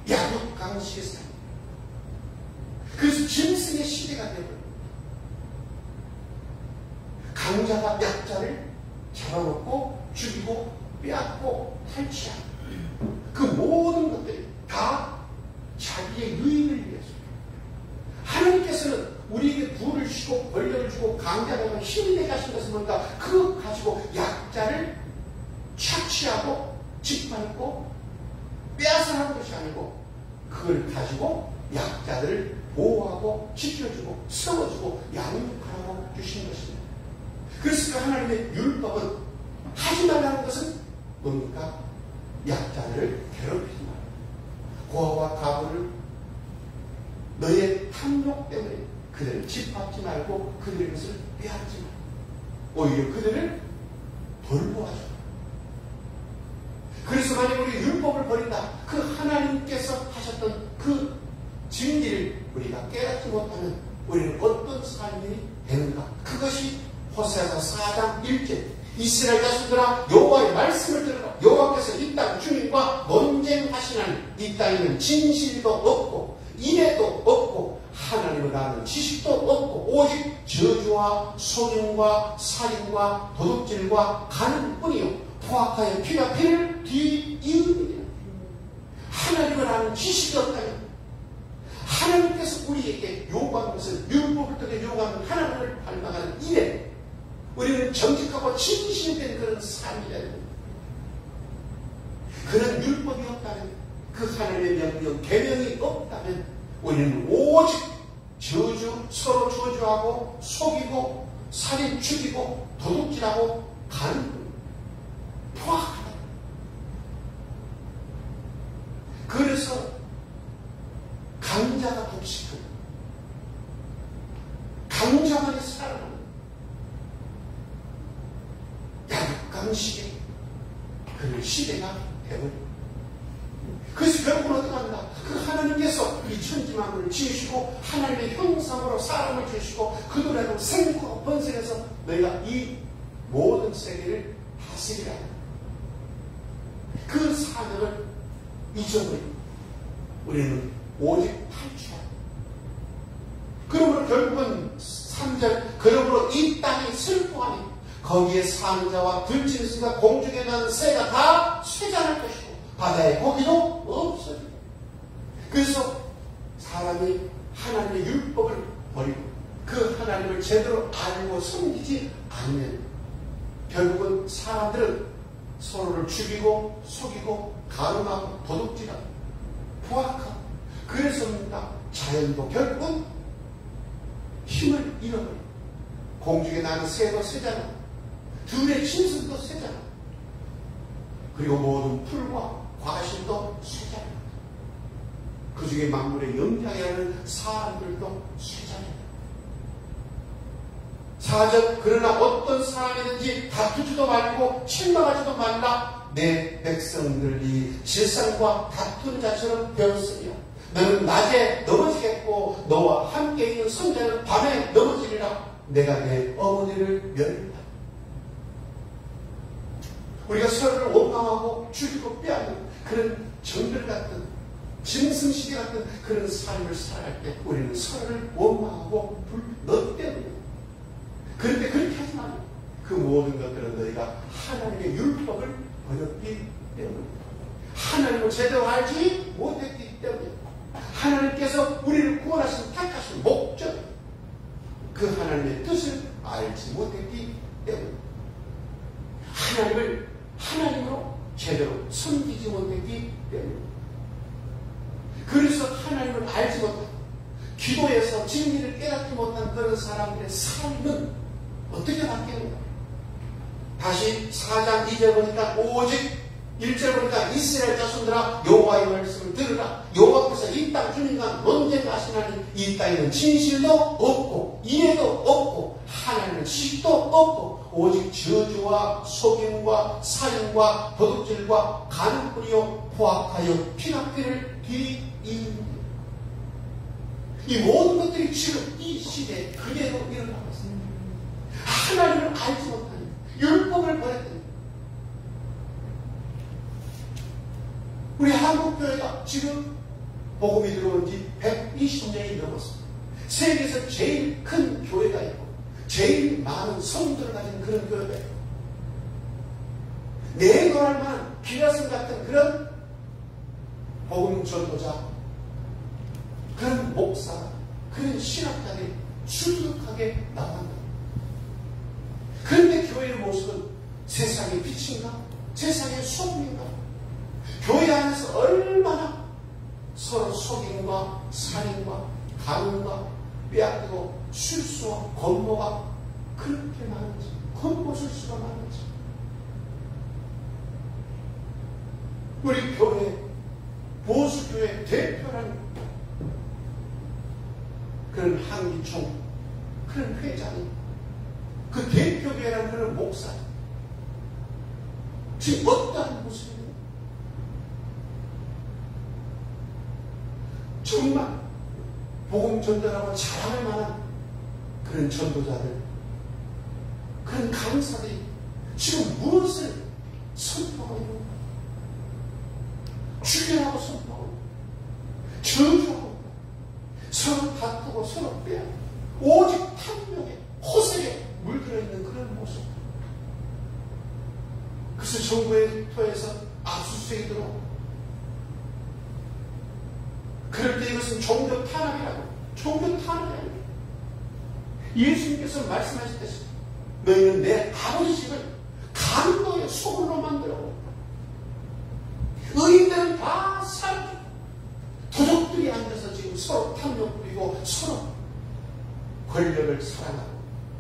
야육강식의 삶. 그래서 짐승의 시대가 되어버립니다. 강자가 약자를 잡아먹고 죽이고 빼앗고 탈취하고 그 모든 것들이 다 자기의 유익을 위해서. 하나님께서는 우리에게 부를 주시고 권력을 주고 강자되고 힘이 되게 하신 것은 뭔가 그거 가지고 약자를 착취하고 짓밟고 빼앗아 하는 것이 아니고 그걸 가지고 약자들을 보호하고 지켜주고 세워주고 양육하라고 주신 것입니다. 그래서 그 하나님의 율법은 하지 말라는 것은 뭡니까? 약자들을 괴롭히지 말라. 고아와 가부를 너의 탐욕 때문에 그들을 짓밟지 말고 그들의 것을 빼앗지 말고 오히려 그들을 돌보아줘. 그래서 만약 우리 율법을 버린다, 그 하나님께서 하셨던 그 진리를 우리가 깨닫지 못하면 우리는 어떤 삶이 되는가? 그것이 호세아서 4장 1절 이스라엘 자손들아 여호와의 말씀을 들으라. 여호와께서 이 땅 주민과 논쟁하시나니 이 땅에는 진실도 없고 인애도 없고 하나님을 아는 지식도 없고 오직 저주와 속임과 살인과 도둑질과 간음 뿐이요 포악하여 피가 피를 뒤이으니라. 하나님을 아는 지식이 없다면 하나님께서 우리에게 요구하는 것은 율법을 통해 요구하는 하나님을 닮아가는 인애, 우리는 정직하고 진실된 그런 삶이 되는 겁니다. 그런 율법이 없다면, 그 하나님의 명령, 계명이 없다면 우리는 오직 저주, 서로 저주하고 속이고 살인, 죽이고 도둑질하고 가는 포악하다. 그래서 강자가 독식하고 강자만이 살아나는 약강식의 그 시대가 되어버립니다. 그래서 결국은 어떻게 합니다? 그 하나님께서 이 천지만물을 지으시고 하나님의 형상으로 사람을 주시고 그들에도 생육하고 번성해서 너희가 이 모든 세계를 다스리라. 그 사명을 잊어버립니다. 우리는 오직 탈출하라. 그러므로 결국은 3절 그러므로 이 땅이 슬퍼하니 거기에 사는 자와 들짐승과 공중에 나는 새가 다 쇠잔할 것이고 바다의 고기도 없어지고. 그래서 사람이 하나님의 율법을 버리고 그 하나님을 제대로 알고 섬기지 않으면 결국은 사람들은 서로를 죽이고 속이고 가늠하고 도둑질하고 포악하고, 그래서입니다. 자연도 결국은 힘을 잃어버리고 공중에 나는 새도 새잖아, 들의 짐승도 새잖아, 그리고 모든 풀과 과실도 새잖아, 그 중에 만물의 영장이라는 사람들도 새잖아. 4절 그러나 어떤 사람이든지 다투지도 말고 책망하지도 말라. 내 백성들이 질상과 다투는 자처럼 되었으며 너는 낮에 넘어지겠고 너와 함께 있는 손자는 밤에 넘어지리라. 내가 내 어머니를 멸한다. 우리가 서로를 원망하고 죽이고 빼앗는 그런 정글 같은 짐승시대 같은 그런 삶을 살아갈 때 우리는 서로를 원망하고 너 때문에. 그런데 그렇게 하지 말고 그 모든 것들은 너희가 하나님의 율법을 버렸기 때문에, 하나님을 제대로 알지 못했기 때문에, 하나님께서 우리를 구원하신 택하신 목적, 그 하나님의 뜻을 알지 못했기 때문에, 하나님을 하나님으로 제대로 섬기지 못했기 때문에, 그래서 하나님을 알지 못하고 기도에서 진리를 깨닫지 못한 그런 사람들의 삶은 어떻게 바뀌는가? 다시 4장 2절 보니까 오직 1절 보니까 이스라엘 자손들아 여호와의 말씀을 들으라. 여호와께서 이 땅 주민과 논쟁하시나니 이 땅에는 진실도 없고 인애도 없고 하나님의 지식도 없고 오직 저주와 속임과 살인과 도둑질과 간음뿐이요 포악하여 피가 피를 뒤이는. 이 모든 것들이 지금 이 시대에 그대로 일어나고 있습니다. 하나님을 알지 못하니 율법을 버렸더니 우리 한국교회가 지금 복음이 들어온 지 120년이 넘었습니다. 세계에서 제일 큰 교회가 있고 제일 많은 성도를 가진 그런 교회가 있고 내걸할 만한 기라성 같은 그런 복음 전도자, 그런 목사, 그런 신학자들이 수두룩하게 나옵니다. 그런데 교회의 모습은 세상의 빛인가? 세상의 소금인가? 교회 안에서 얼마나 서로 속임과 살인과 간음과 빼앗기고 실수와 권모가 그렇게 많은지, 권모술수가 많은지. 우리 교회, 보수교회 대표라는 그런 한기총, 그런 회장이, 그 대표교회라는 그런 목사, 지금 어떠한 모습이에요? 정말 복음 전달하고 자랑할 만한 그런 전도자들, 그런 강사들이 지금 무엇을 선포하고 있는 거예요? 주변하고 선포하고 저주하고 서로 다투고 서로 빼야 오직 탐욕에 호색에 물들어 있는 그런 모습. 그래서 정부의 토에서 압수수색이 들어오고, 그럴 때 이것은 종교 탄압이라고. 종교 탄압이라고. 예수님께서 말씀하셨듯이 너희는 내 아버지 집을 강도의 소굴로 만들어. 의인들은 다 살고 도둑들이 앉아서 지금 서로 탐욕 부리고 서로 권력을 사랑하고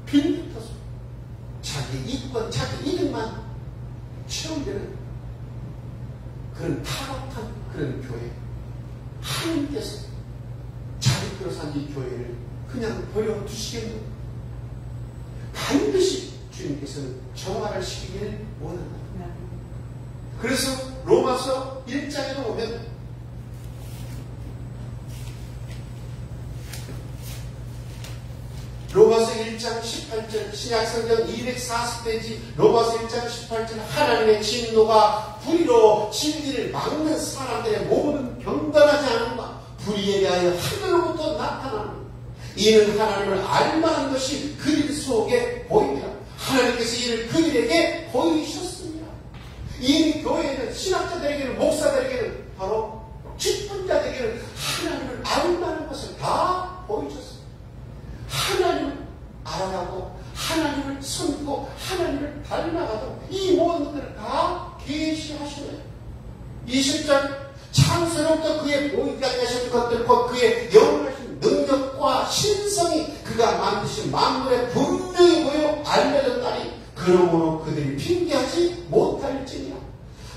빈부터서 자기 이권, 자기 이득만 채우려는 그런 타락한 그런 교회. 하나님께서 자기 피로 산 이 교회를 그냥 버려두시겠는, 반드시 주님께서는 정화를 시키기를 원한다. 그래서 로마서 1장에 보면 로마서 1장 18절, 신약성경 240페이지 로마서 1장 18절, 하나님의 진노가 불의로 진리를 막는 사람들의 모든 경건하지 않음과 불의에 대하여 하늘로부터 나타나는, 이는 하나님을 알만한 것이 그들 속에 보입니다. 하나님께서 이를 그들에게 보이셨습니다. 이 교회는 신학자들에게는, 목사들에게는, 바로 직분자들에게는 하나님을 알만한 것을 다 보이셨습니다. 하나님을 알아가고 하나님을 섬기고 하나님을 닮아가도 이 모든 것들을 다 계시하시네요. 20절, 창세로부터 그의 보이지 않으신 것들 곧 그의 영원하신 능력과 신성이 그가 만드신 만물에 분명히 보여 알려졌다니, 그러므로 그들이 핑계하지 못할지니라.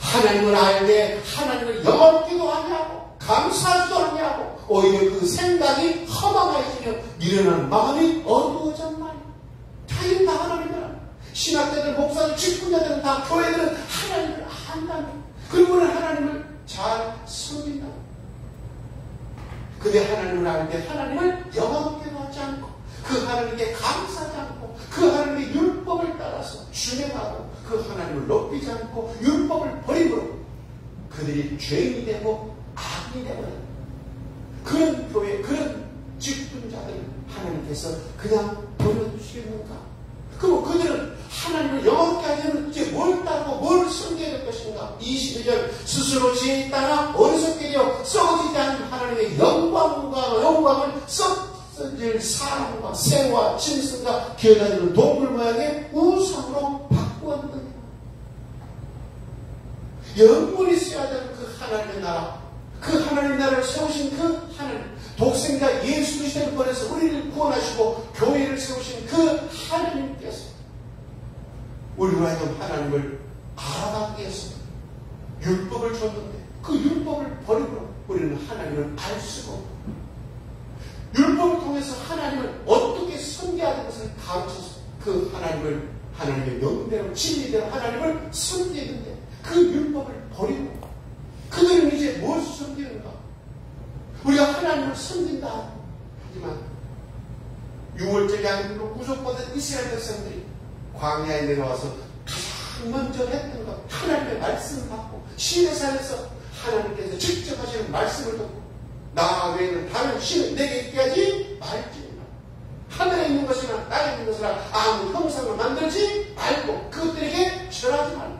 하나님을 알되 하나님을 영원히도 아니하고 감사하지도 아니하고 오히려 그 생각이 허망해지며 미련한 마음이 어두워졌나니. 다른 다 하나님이라. 신학자들, 목사들, 직분자들은 다 교회들은 하나님을 안다니. 그분은 하나님을 잘 섬긴다. 근데 하나님을 알되 하나님을 영원히도 하지 않고 그 하나님께 감사하지 않고 그 하나님의 율법을 따라서 준행하고 그 하나님을 높이지 않고 율법을 버림으로 그들이 죄인이 되고 악인이 되고, 그런 교회, 그런 직분자들을 하나님께서 그냥 버려두시겠는가? 그럼 그들은 하나님을 영원히 하려면 이제 뭘 따르고 뭘 섬겨야 될 것인가? 22절, 스스로 지혜 따라 어리석게 되어 썩어지지 않은 하나님의 영광을 썩어질 사람과 새와 짐승과 기어다니는 동물 모양의 우상으로 바꾸었느니라. 영원히 써야 되는 그 하나님의 나라, 그 하나님의 나라를 세우신 그 하나님, 독생자 예수 그리스도를 보내서 우리를 구원하시고 교회를 세우신 그 하나님께서 우리로 하여금 하나님을 알아가기 위해서 율법을 줬는데 그 율법을 버리고 우리는 하나님을 알 수가 없고, 율법을 통해서 하나님을 어떻게 섬겨야 하는 것을 가르쳐서 그 하나님의 명대로 진리대로 하나님을 섬기는데 그 율법을 버리고 그들은 이제 무엇을 섬기는가? 우리가 하나님을 섬긴다. 하지만 6월절 양식으로 구속받은 이스라엘 백성들이 광야에 내려와서 가장 먼저 했던 것, 하나님의 말씀을 받고 시내산에서 하나님께서 직접 하시는 말씀을 듣고 나 외에는 다른 신을 내게 있게 하지 말지니라. 하늘에 있는 것이나 땅에 있는 것이나 아무 형상을 만들지 말고 그것들에게 절하지 말고,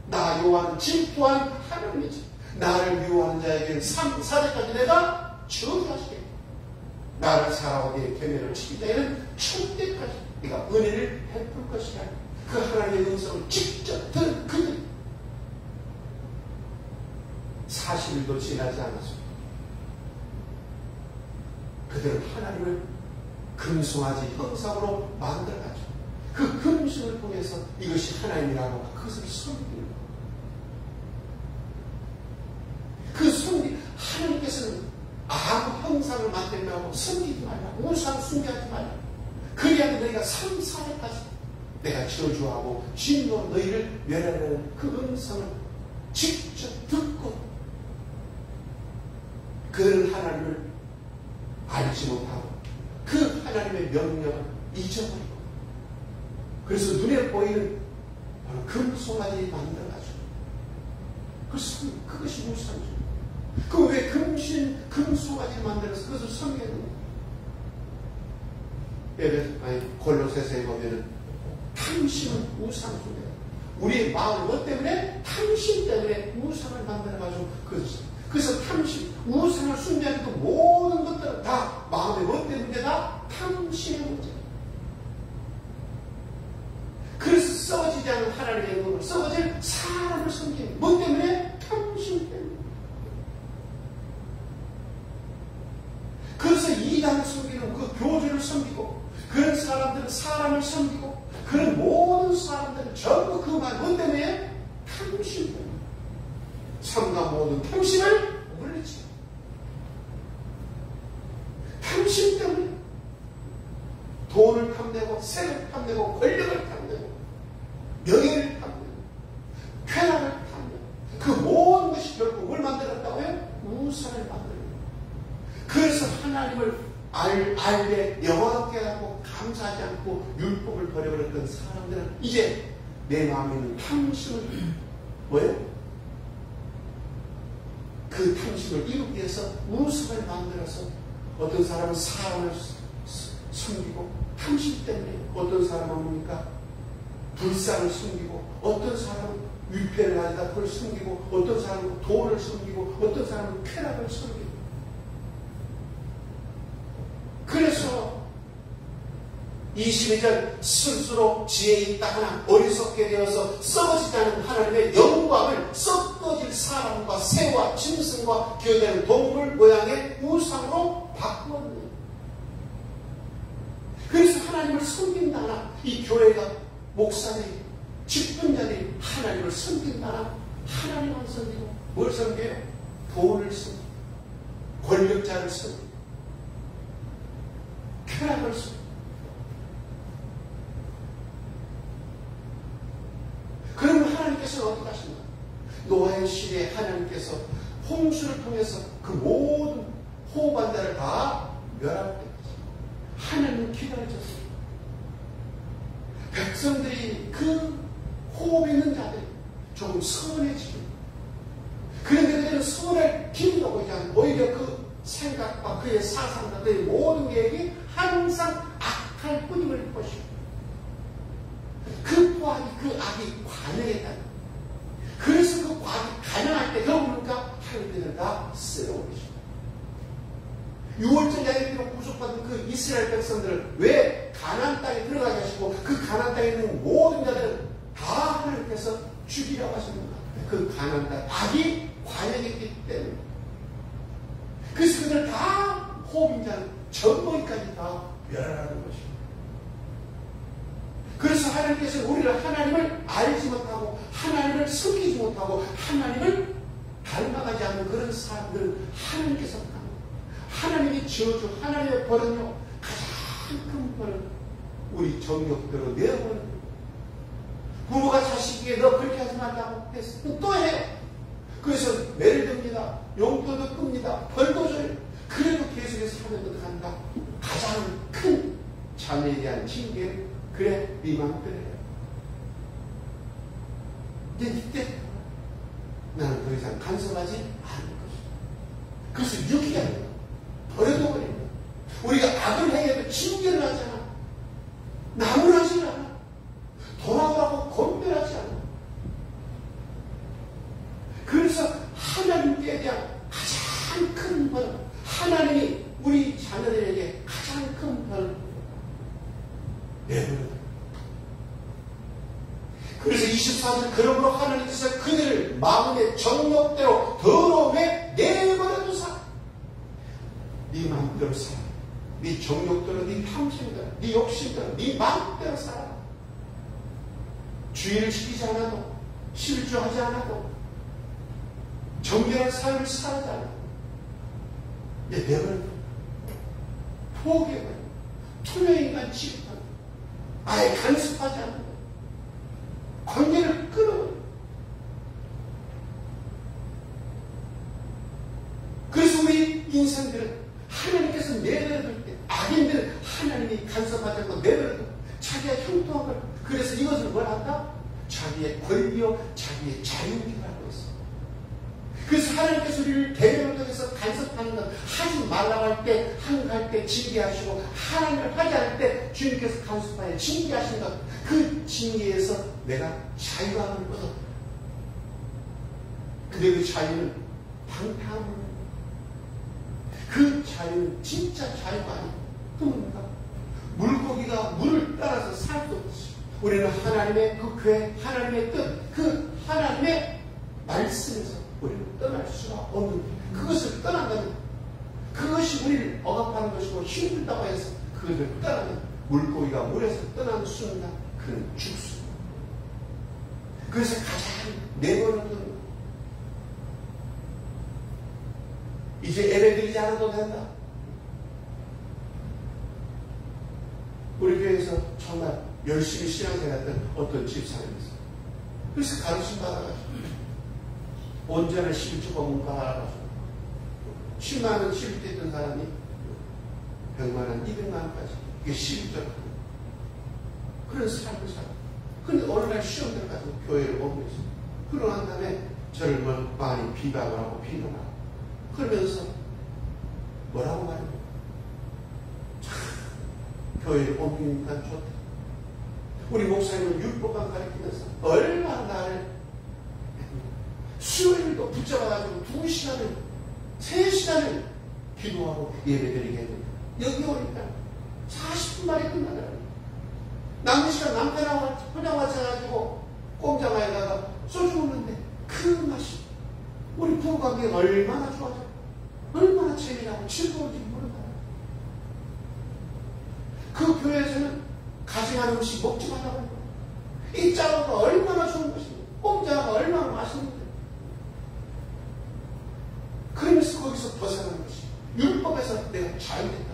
나 여호와는 질투한 하나님이지 나를 미워하는 자에게는 사대까지 내가 저주하시겠고 나를 사랑하고 내 계명을 지키는 자에게는 천대까지 네가 은혜를 베풀 것이라. 그 하나님의 음성을 직접 들은 그들 40일도 지나지 않았습니다. 그들은 하나님을 금송아지 형상으로 만들어가지고 그 금송을 통해서 이것이 하나님이라고 그것을 섬기는 거예요. 그 섬기, 하나님께서는 아무 형상을 만들려고 섬기지 말라고, 우상 숭배하지 말라고. 그래야 너희가 3, 4회까지 내가 저주하고 진노 너희를 멸하는 그 음성을 직접 듣고 그들은 하나님을 알지 못하고 그 하나님의 명령을 잊어버리고, 그래서 눈에 보이는 바로 금송아지 만들어가지고, 그것이 우상이죠. 그 왜 금송아지 만들어서 그것을 섬기는 거예요? 골로새서에 보면은 탐심은 우상 속에, 우리의 마음이 뭐 때문에? 탐심 때문에 우상을 만들어가지고, 그래서 탐심, 우상을 숭배하는 그 모든 것들은 다 마음의 뭐 때문에? 다 탐심의 문제예요. 그래서 썩어지지 않은 하나님의 영광을, 썩어질 사람을 섬기는, 뭐 때문에? 탐심 때문에. 그래서 이단을 섬기는, 그 교주를 섬기고, 그런 사람들은 사람을 섬기고, 그런 모든 사람들은 전부 그 말, 뭐 때문에? 탐심 때문에. 삼가 모든 탐심을 물리치. 탐심 때문에 돈을 탐내고, 세를 탐내고, 권력을 탐내고, 명예를 탐내고, 쾌락을 탐내고, 그 모든 것이 결국 뭘 만들었다고요? 우상을 만들어요. 그래서 하나님을 알되 영화롭게 하고 감사하지 않고 율법을 버려버렸던 사람들은 이제 내 마음에 있는 탐심을 뭐예요? 그 탐심을 이루기 위해서 우상을 만들어서, 어떤 사람은 사람을 숨기고 탐심 때문에, 어떤 사람은 뭡니까? 불쌍을 숨기고, 어떤 사람은 위패를 가지다 그걸 숨기고, 어떤 사람은 돈을 숨기고, 어떤 사람은 쾌락을 숨기고. 그래서 22절 스스로 지혜 있다 하나 어리석게 되어서 썩어지지 않은 하나님의 영광을 썩어질 사람과 새와 짐승과 기어다니는 동물 모양의 우상으로 바꾸었네요. 그래서 하나님을 섬긴다 하나, 이 교회가 목사들이, 직분자들이 하나님을 섬긴다 하나, 하나님을 섬기고, 뭘 섬겨요? 돈을 섬기고, 권력자를 섬기고, 쾌락을 섬기고. 그러면 하나님께서는 어디 가십니까? 노아의 시대에 하나님께서 홍수를 통해서 그 모든 호흡한 자를 다 멸할 때까지 하나님은 기다려줬어요. 백성들이 그 호흡 있는 자들이 조금 서운해지고, 그런데 그들은 서운할 기미가 보이지 않고 오히려 그 생각과 그의 사상과 그의 모든 계획이 항상 악할 뿐임을 것이고, 그 포악이, 그 악이 관영했다. 그래서 그 과학이 가능할 때 여러분과 하나님들은 다 쓰러오르십니다. 6월절 야기로 구속받은 그 이스라엘 백성들을 왜 가나안 땅에 들어가게 하시고, 그 가나안 땅에 있는 모든 자들은 다 하나님께서 죽이라고 하셨는가? 그 가나안 땅 악이 관영했기 때문에. 그래서 그들을 다 호흡인자는 전부까지 다 멸하라는 것입니다. 그래서 하나님께서 우리를 하나님을 알지 못하고, 하나님을 섬기지 못하고, 하나님을 닮아가지 않는 그런 사람들은 하나님께서 하나님의 저주, 하나님의 벌은요, 가장 큰 벌은 우리 정욕대로 내어버리는 거예요. 부모가 자식에게 너 그렇게 하지 말라고 했을 또 해요. 그래서 매를 듭니다. 용돈도 끕니다. 벌도 줘요. 그래도 계속해서 하는 것도 한다. 가장 큰 자녀에 대한 징계는 그래, 네 마음대로 해요. 근데 이때 나는 더 이상 간섭하지 않을 것이다. 그래서 유기게 하는 거야. 버려둬버리는 거야. 우리가 악을 행해도 징계를 하지 않아. 나무라지 않아. 돌아오라고 권면하지 않아. 그래서 하나님께 대한 가장 큰 벌, 하나님이 우리 자녀들에게 가장 큰 벌 내버려둬. 그래서 24절, 그러므로 하나님께서 그들을 마음의 정욕대로 더러움에 내버려두사. 네 마음대로 살아. 네 정욕대로, 네 탐심대로, 네 욕심대로, 네 마음대로 살아. 주의를 지키지 않아도, 실주하지 않아도, 정결한 삶을 살지 않아도 내버려둬. 포기해버려. 투명인간 취급하고, 아예 간섭하지 않고, 관계를 끊어버려. 그래서 우리 인생들은 하나님께서 내버려둘 때 악인들 하나님이 간섭하지 않고 내버려둬. 자기가 형통한 걸. 그래서 이것을 뭘 한다? 자기의 권리요 자기의 자유라고 했어. 그래서 하나님께서 우리를 대면을 통해서 간섭하는 것 하지 말라고 할 때 한가할 때 징계하시고 하나님을 하지 않을 때 주님께서 간섭하여 징계하신 것 그 징계에서 내가 자유함을 얻어. 근데 그 자유는 방탕함을 그 자유는 진짜 자유가 아니고 또 뭡니까? 물고기가 물을 따라서 살 수 없지. 우리는 하나님의 그 교회, 하나님의 뜻, 그 하나님의 말씀에서 우리는 떠날 수가 없는 그것을 떠난다면 그것이 우리를 억압하는 것이고 힘들다고 해서 그것을 떠나면 물고기가 물에서 떠나는 순간 그는 죽수. 그래서 가장 내버려둔 이제 예배드리지 않아도 된다. 우리 교회에서 정말 열심히 신앙생활했던 어떤 집사님이 있어요. 그래서 가르침 받아가지고 온전한 11조 법문가 알아가지고 10만원 11조 했던 사람이 100만원, 200만원까지 이게 11조 그런 삶을 살아. 근데 어느 날 시험 들어가지고 교회를 오고 있어요. 그러고 난 다음에 저를 많이 비방을 하고 비난하고 그러면서 뭐라고 말해요? 교회를 옮기니까 좋다. 우리 목사님은 율법만 가르치면서 얼마나 나를 수요일도 붙잡아가지고 2시간을 3시간을 기도하고 예배드리게 했는데 여기 오니까 40분 만에 끝나더라고요. 남은 시간 남편하고 혼자 와서가지고 꼼장아에다가 소주 먹는데 그 맛이 우리 부부관계가 얼마나 좋아져 얼마나 재미나고 즐거운지 모른다. 그 교회에서는 가증한 음식 먹지 말라고 하는 거야. 이 짜오가 얼마나 좋은 것인가. 꼼장아가 얼마나 맛있는데. 그러면서 거기서 벗어나는 것이 율법에서 내가 자유됐다.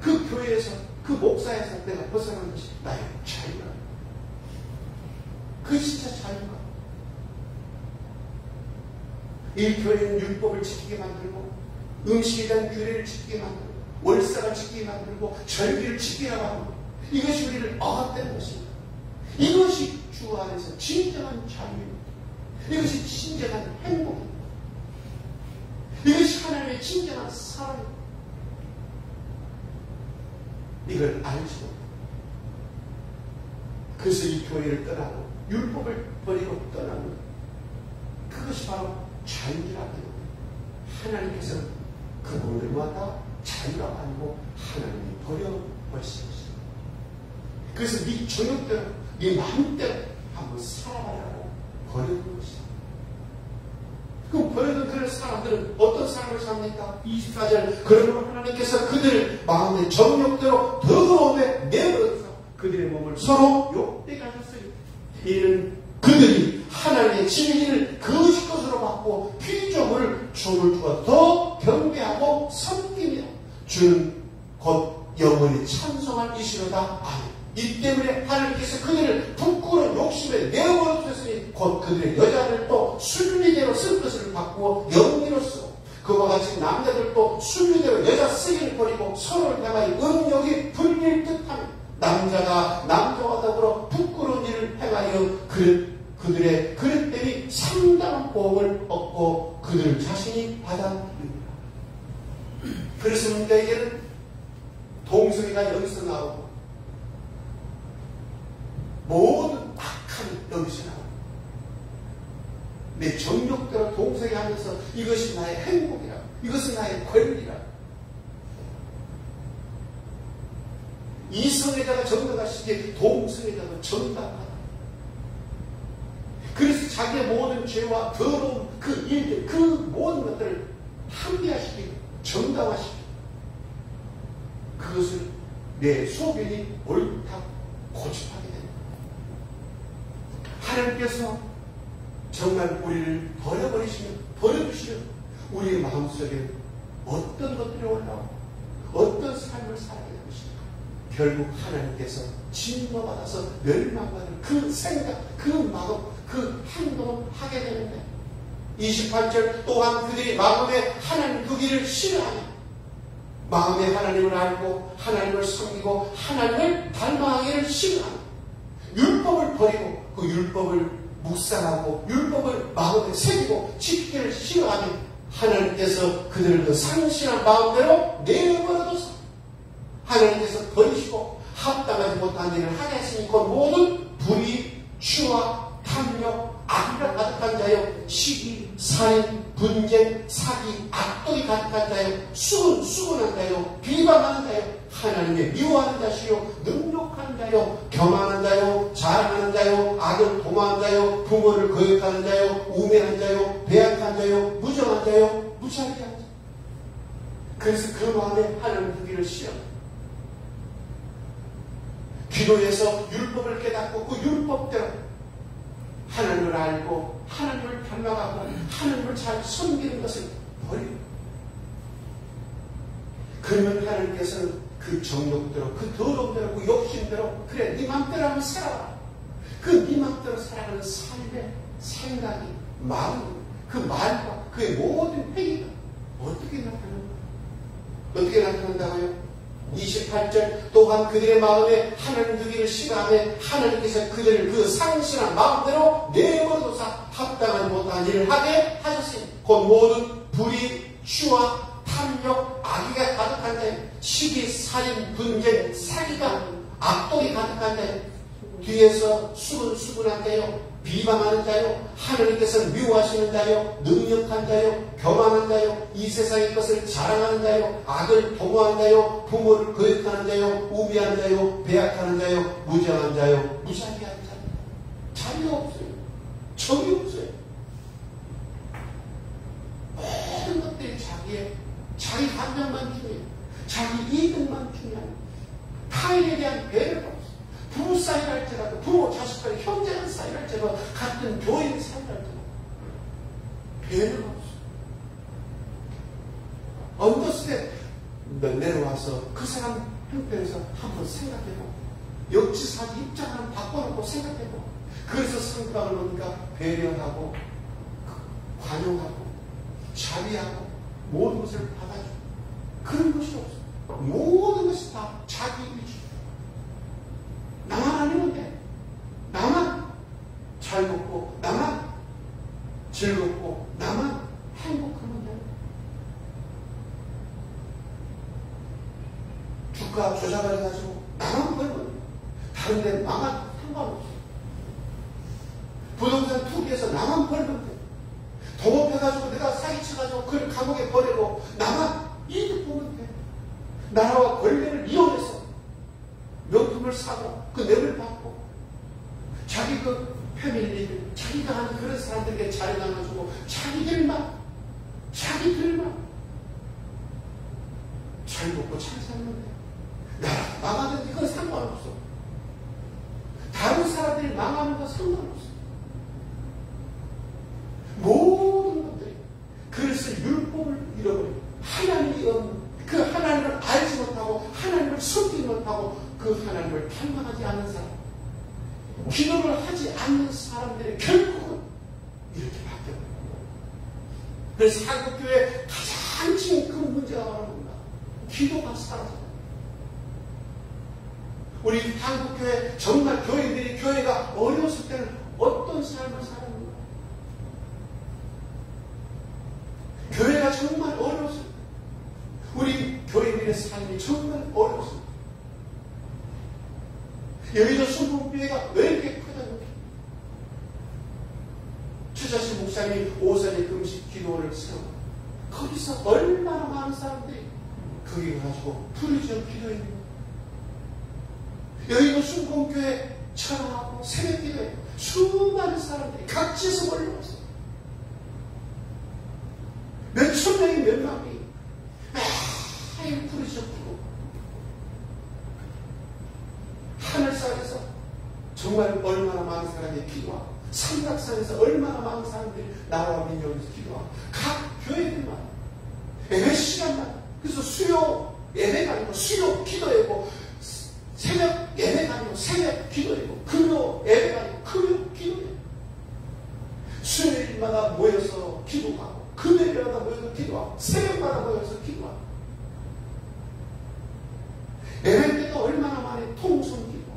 그 교회에서 그 목사에서 내가 벗어나는 것이 나의 자유다. 그게 진짜 자유가. 이 교회는 율법을 지키게 만들고 음식에 대한 규례를 지키게 만들고 월사를 지키게 만들고 절기를 지키게 하고 이것이 우리를 억압되는 것입니다. 이것이 주 안에서 진정한 자유입니다. 이것이 진정한 행복입니다. 이것이 하나님의 진정한 사랑입니다. 이걸 알지 못합니다. 그래서 이 교회를 떠나고 율법을 버리고 떠나는 것. 그것이 바로 자유라고 합니다. 하나님께서는 그 모든 것다 자유라고 아니고 하나님이 버려버리신 것입니다. 그래서 네 정욕대로 네 마음대로 한번 살아가라고 버려둔 것입니다. 그럼 버려둔 그런 사람들은 어떤 삶을 삽니까? 24절 그러므로 하나님께서 그들을 마음의 정욕대로 더러움에 내버려서 그들의 몸을 서로 욕되게 하셨으니 이는 그들이 하나님의 진리를 거짓 것으로 받고 피조물을 주를 주어 더 경배하고 섬기며 주는 곧 영원히 찬송할 이시로다. 아멘. 이 때문에 하나님께서 그들을 부끄러운 욕심에 내어버려 주셨으니 곧 그들의 여자들도 순리대로 쓸 것을 바꾸어 영리로 쓰고 그와 같이 남자들도 순리대로 여자 쓰기를 버리고 서로를 향하여 음욕이 불릴 듯하며 남자가 남자와 더불어 부끄러운 일을 행하여 그들의 그릇 때문에 상당한 보험을 얻고 그들 자신이 받아들입니다. 그래서 문제에게는 동성애가 여기서 나오고 모든 악함이 여기서 나옵니다. 내 정욕대로 동성애하면서 이것이 나의 행복이라, 이것은 나의 권리라. 이성애자가 정당하시기에 동성애자가 정당하다. 그래서 자기의 모든 죄와 더러운 그 일들, 그 모든 것들을 합리화시키고 정당화시키고 그것을 내 소견이 옳다 고집하게 됩니다. 하나님께서 정말 우리를 버려주시면 우리의 마음속에 어떤 것들이 올라오고 어떤 삶을 살아야 될 것인가. 결국 하나님께서 진노받아서 멸망받을 그 생각, 그 마음, 그 행동을 하게 되는데 28절 또한 그들이 마음에 하나님 그 길을 싫어하며 마음에 하나님을 알고 하나님을 섬기고 하나님을 닮아가기를 시도하는 율법을 버리고 그 율법을 묵상하고 율법을 마음에 새기고 지키기를 시도하면 하나님께서 그들을 그 상실한 마음대로 내버려둬서 하나님께서 버리시고 합당하지 못한 일을 하게 하시니 그 모든 불의, 추와 탐욕, 악이가 가득한 자여 시기, 살인, 분쟁, 사기, 악독이 가득한 자여 수군한 자여 비방하는 자여 하나님의 미워하는 자시요 능욕하는 자여 교만한 자여 자랑하는 자여 악을 도모하는 자여 부모를 거역하는 자여 우매한 자여 배약한 자여 무정한 자여 무지하게 하는 자여. 그래서 그 마음에 하나님 두기를 싫어. 기도에서 율법을 깨닫고 그 율법대로 하나님을 알고 하나님을 닮아가고 하나님을 잘 섬기는 것을 버리고 그러면 하나님께서는 그 정욕대로 그 더러움대로 그 욕심대로 그래 네 맘대로 한번 살아라. 그 네 맘대로 살아가는 삶의 생각이 마음 그 말과 그의 모든 행위가 어떻게 나타난다고요? 28절 또한 그들의 마음에 하나님 두기를 싫어하며 하나님께서 그들을 그 상실한 마음대로 내버려둬서 합당하지 못한 일을 하게 하셨으니 곧 모든 불의, 추와 탐욕, 악의가 가득한 자여 시기, 살인, 분쟁, 사기가 악독이 가득한 자여 뒤에서 수군한 자여 비방하는 자요 하나님께서 미워하시는 자요 능력한 자요 교만한 자요 이 세상의 것을 자랑하는 자요 악을 도모하는 자요 부모를 거역하는 자요 우매한 자요 배약하는 자요 무정한 자요 무지하게 하는 자요. 자비가 없어요. 정이 없어요. 모든 것들이 자기 감정만 중요해요. 자기 이득만 중요해요. 타인에 대한 배려가 없어요. 부부 사이랄지라도 부모 자식 간에 형제간 사이랄지라도 같은 교인 사이랄지라도 배려가 없어. 언더스텝 내려와서 그 사람 형편에서 한번 생각해보고 역지사지 입장을 한번 바꿔놓고 생각해보고 그래서 상대방을 보니까 배려하고 관용하고 자비하고 모든 것을 받아주고 그런 것이 없어. 모든 것이 다 자기 위주. 나만 아니면 돼. 나만 잘 먹고 나만 즐겁고 나만 행복하면 돼. 주가 조작을 해가지고 나만 벌면 돼. 다른 데 나만 상관없어. 부동산 투기해서 나만 벌면 돼. 동업해가지고 내가 사기쳐가지고 그걸 감옥에 버리고 나만 이득 보면 돼. 나라와 권리를 이용해서 명품을 사고 그 뇌를 받고 자기 그 패밀리들 자기가 하는 그런 사람들에게 잘 나눠주고 자기들만 잘 먹고 잘 살는데 나라가 망하든지 그건 상관없어. 다른 사람들이 망하는 건 상관없어. 모든 것들이 그래서 율법을 잃어버리고 하나님이 없는 그 하나님을 알지 못하고 하나님을 섬기지 못하고 그 하나님을 닮아가지 않는 사람 기도를 하지 않는 사람들이 결국은 이렇게 바뀌어버립니다. 그래서 한국교회 가장 지금 큰 문제가 바로 뭡니까? 기도가 사라져요. 우리 한국교회 정말 교인들이 교회가 어려웠을 때는 어떤 삶을 살았는가? 교회가 정말 어려웠을 때 우리 교인들의 삶이 정말 어려웠습니다. 여의도 순복교회가 왜 이렇게 크다는 거예요? 최자신 목사님이 오선의 금식 기도를 세우고 거기서 얼마나 많은 사람들이 거기 가지고 부르짖어 기도했는 거예요. 여의도 순복교회 철학하고 새벽 기도에 수많은 사람들이 각지에서 몰려왔어요. 몇천 명이 몇만 명이 매일 부르짖어 부르고 하늘산에서 정말 얼마나 많은 사람이 기도하고 삼각산에서 얼마나 많은 사람들이 나라와 민족을 위해서 기도하고 각 교회들만 몇 시간만 그래서 수요 예배가 아니고 수요 기도회고 새벽 예배가 아니고 새벽 기도회고 금요 예배가 아니고 금요 기도회 수요일마다 모여서 기도하고 금요일마다 모여서 기도하고 새벽마다 모여서 기도하고 에베 때도 얼마나 많이 통성기도.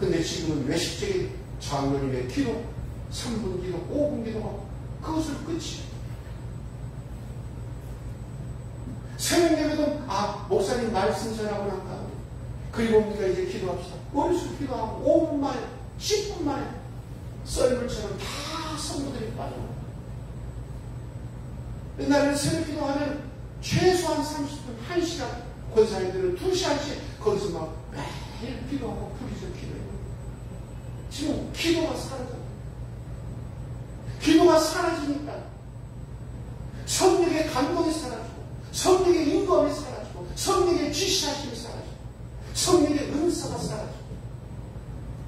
근데 지금은 외식적인 장로님의 기도, 3분 기도, 5분 기도하고 그것을 끝이. 새벽 예배도 목사님 말씀 전하고 난 다음에 그리고 우리가 이제 기도합시다. 머릿속 기도하고 5분 만에 10분 만에 썰물처럼 다 성도들이 빠져나가. 옛날에는 새벽 기도하면 최소한 30분, 1시간, 권사님들은 2시간씩 거기서 막 매일 기도하고 부리죠 기도해요. 지금 기도가 사라져요. 기도가 사라지니까 성령의 감동이 사라지고 성령의 인도함이 사라지고 성령의 지시하심이 사라지고 성령의 은사가 사라지고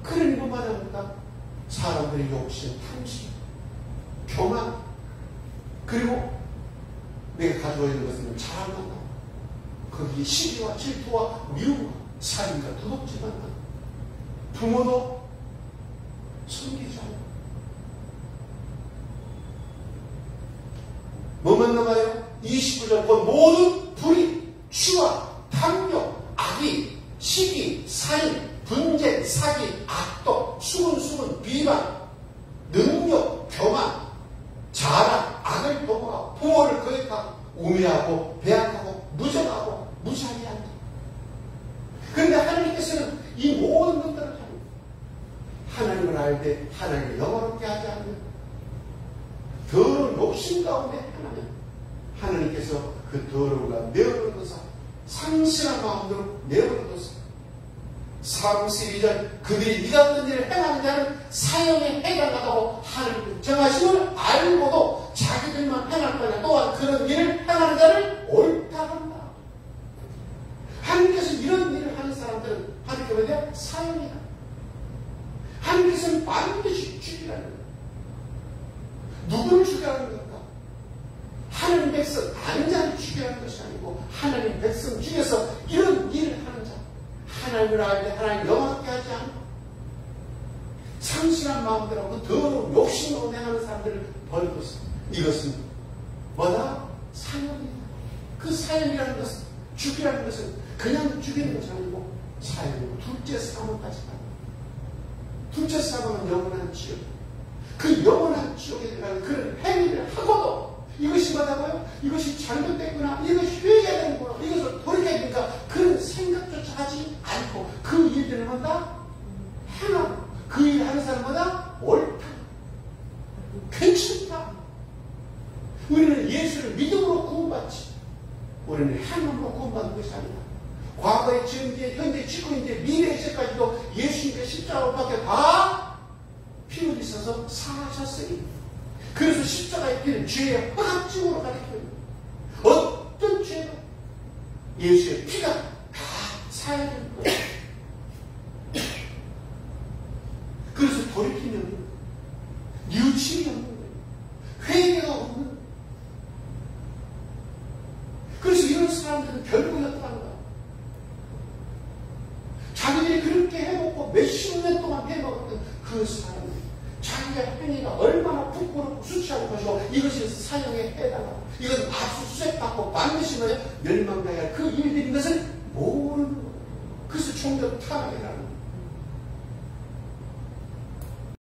그러니 뭐만 합니까? 사람들의 욕심, 탐심, 교만 그리고 내가 가지고 있는 것은 자랑한다. 거기에 시기와 질투와 미움과 살인과 도둑질만 한다. 부모도 섬기지 않아. 뭐만 남아요? 29절 본 모든 불의, 취와 탐욕, 악의, 시기, 사인, 분쟁, 사기, 악독, 수군, 비방, 능욕, 교만, 자랑, 악을 도모하고 부모를 거역하고 우매하고 배약하고 무정하고 무시하게 한다. 그런데 하나님께서는 이 모든 것들을 합니다. 하나님을 알 때 하나님을 영원롭게 하지 않는 더러운 욕심 가운데 하나님께서 그 더러움과 내어버린 것을 상실한 마음으로 내어버린 것을 32절 그들이 미같은 일을 행하는 자는 사형에 해당하다고 하나님께서 정하심을 알고도 자기들만 행할 거냐 또한 그런 일을 행하는 자를 옳다 한다. 하나님께서 이런 일을 하는 사람들은 하나님께서 사형이다. 하나님께서는 반드시 죽이라는 거예요. 누구를 죽이라는 걸까? 하나님 백성 아닌 자를 죽이라는 것이 아니고 하나님 백성 중에서 이런 일을 하는 자 하나님을 알때 하나님 영원하게 하지 않고 상실한 마음들하고 더러운 욕심으로 행하는 사람들을 버리고서 이것은 뭐다? 사형이다. 그 사형이라는 것은 죽이라는 것은 그냥 죽이는 것이 아니고 사형으로 둘째 사망까지 가는 둘째 사망은 영원한 지옥. 그 영원한 지옥에 들어가는 그런 행위를 하고도 이것이 뭐라고요? 이것이 잘못됐구나. 이것이 회개해야 되는구나. 이것을 돌이켜야 되니까 그런 생각조차 하지 않고 그 일들을 한다? 행하고 그 일을 하는 사람보다 옳다. 괜찮다. 우리는 예수를 믿음으로 구원받지. 우리는 행함으로 구원받는 것이 아니다. 과거에, 지금에, 현재, 지금인데, 미래에 있을까지도 예수님께 십자가로 밖에 다 피 흘리셔서 사하셨으니 그래서 십자가의 피는 죄의 허락증으로 가리켜요. 어떤 죄도 예수의 피가 다 사야 되는 거예요. 그래서 돌이킴이 없는 거예요. 뉘우침이 없는 거예요. 회개가 없는 거예요. 그래서 이런 사람들은 결국에 어떡하는 거야? 자기들이 그렇게 해먹고 몇십 년 동안 해먹었던 그 사람들 자기가 행위가 얼마나 부끄럽고 수치한 것이고 이것이 사형에 해당하고 이것은 압수수색 받고 반드시 멸망당해야 할 그 일들이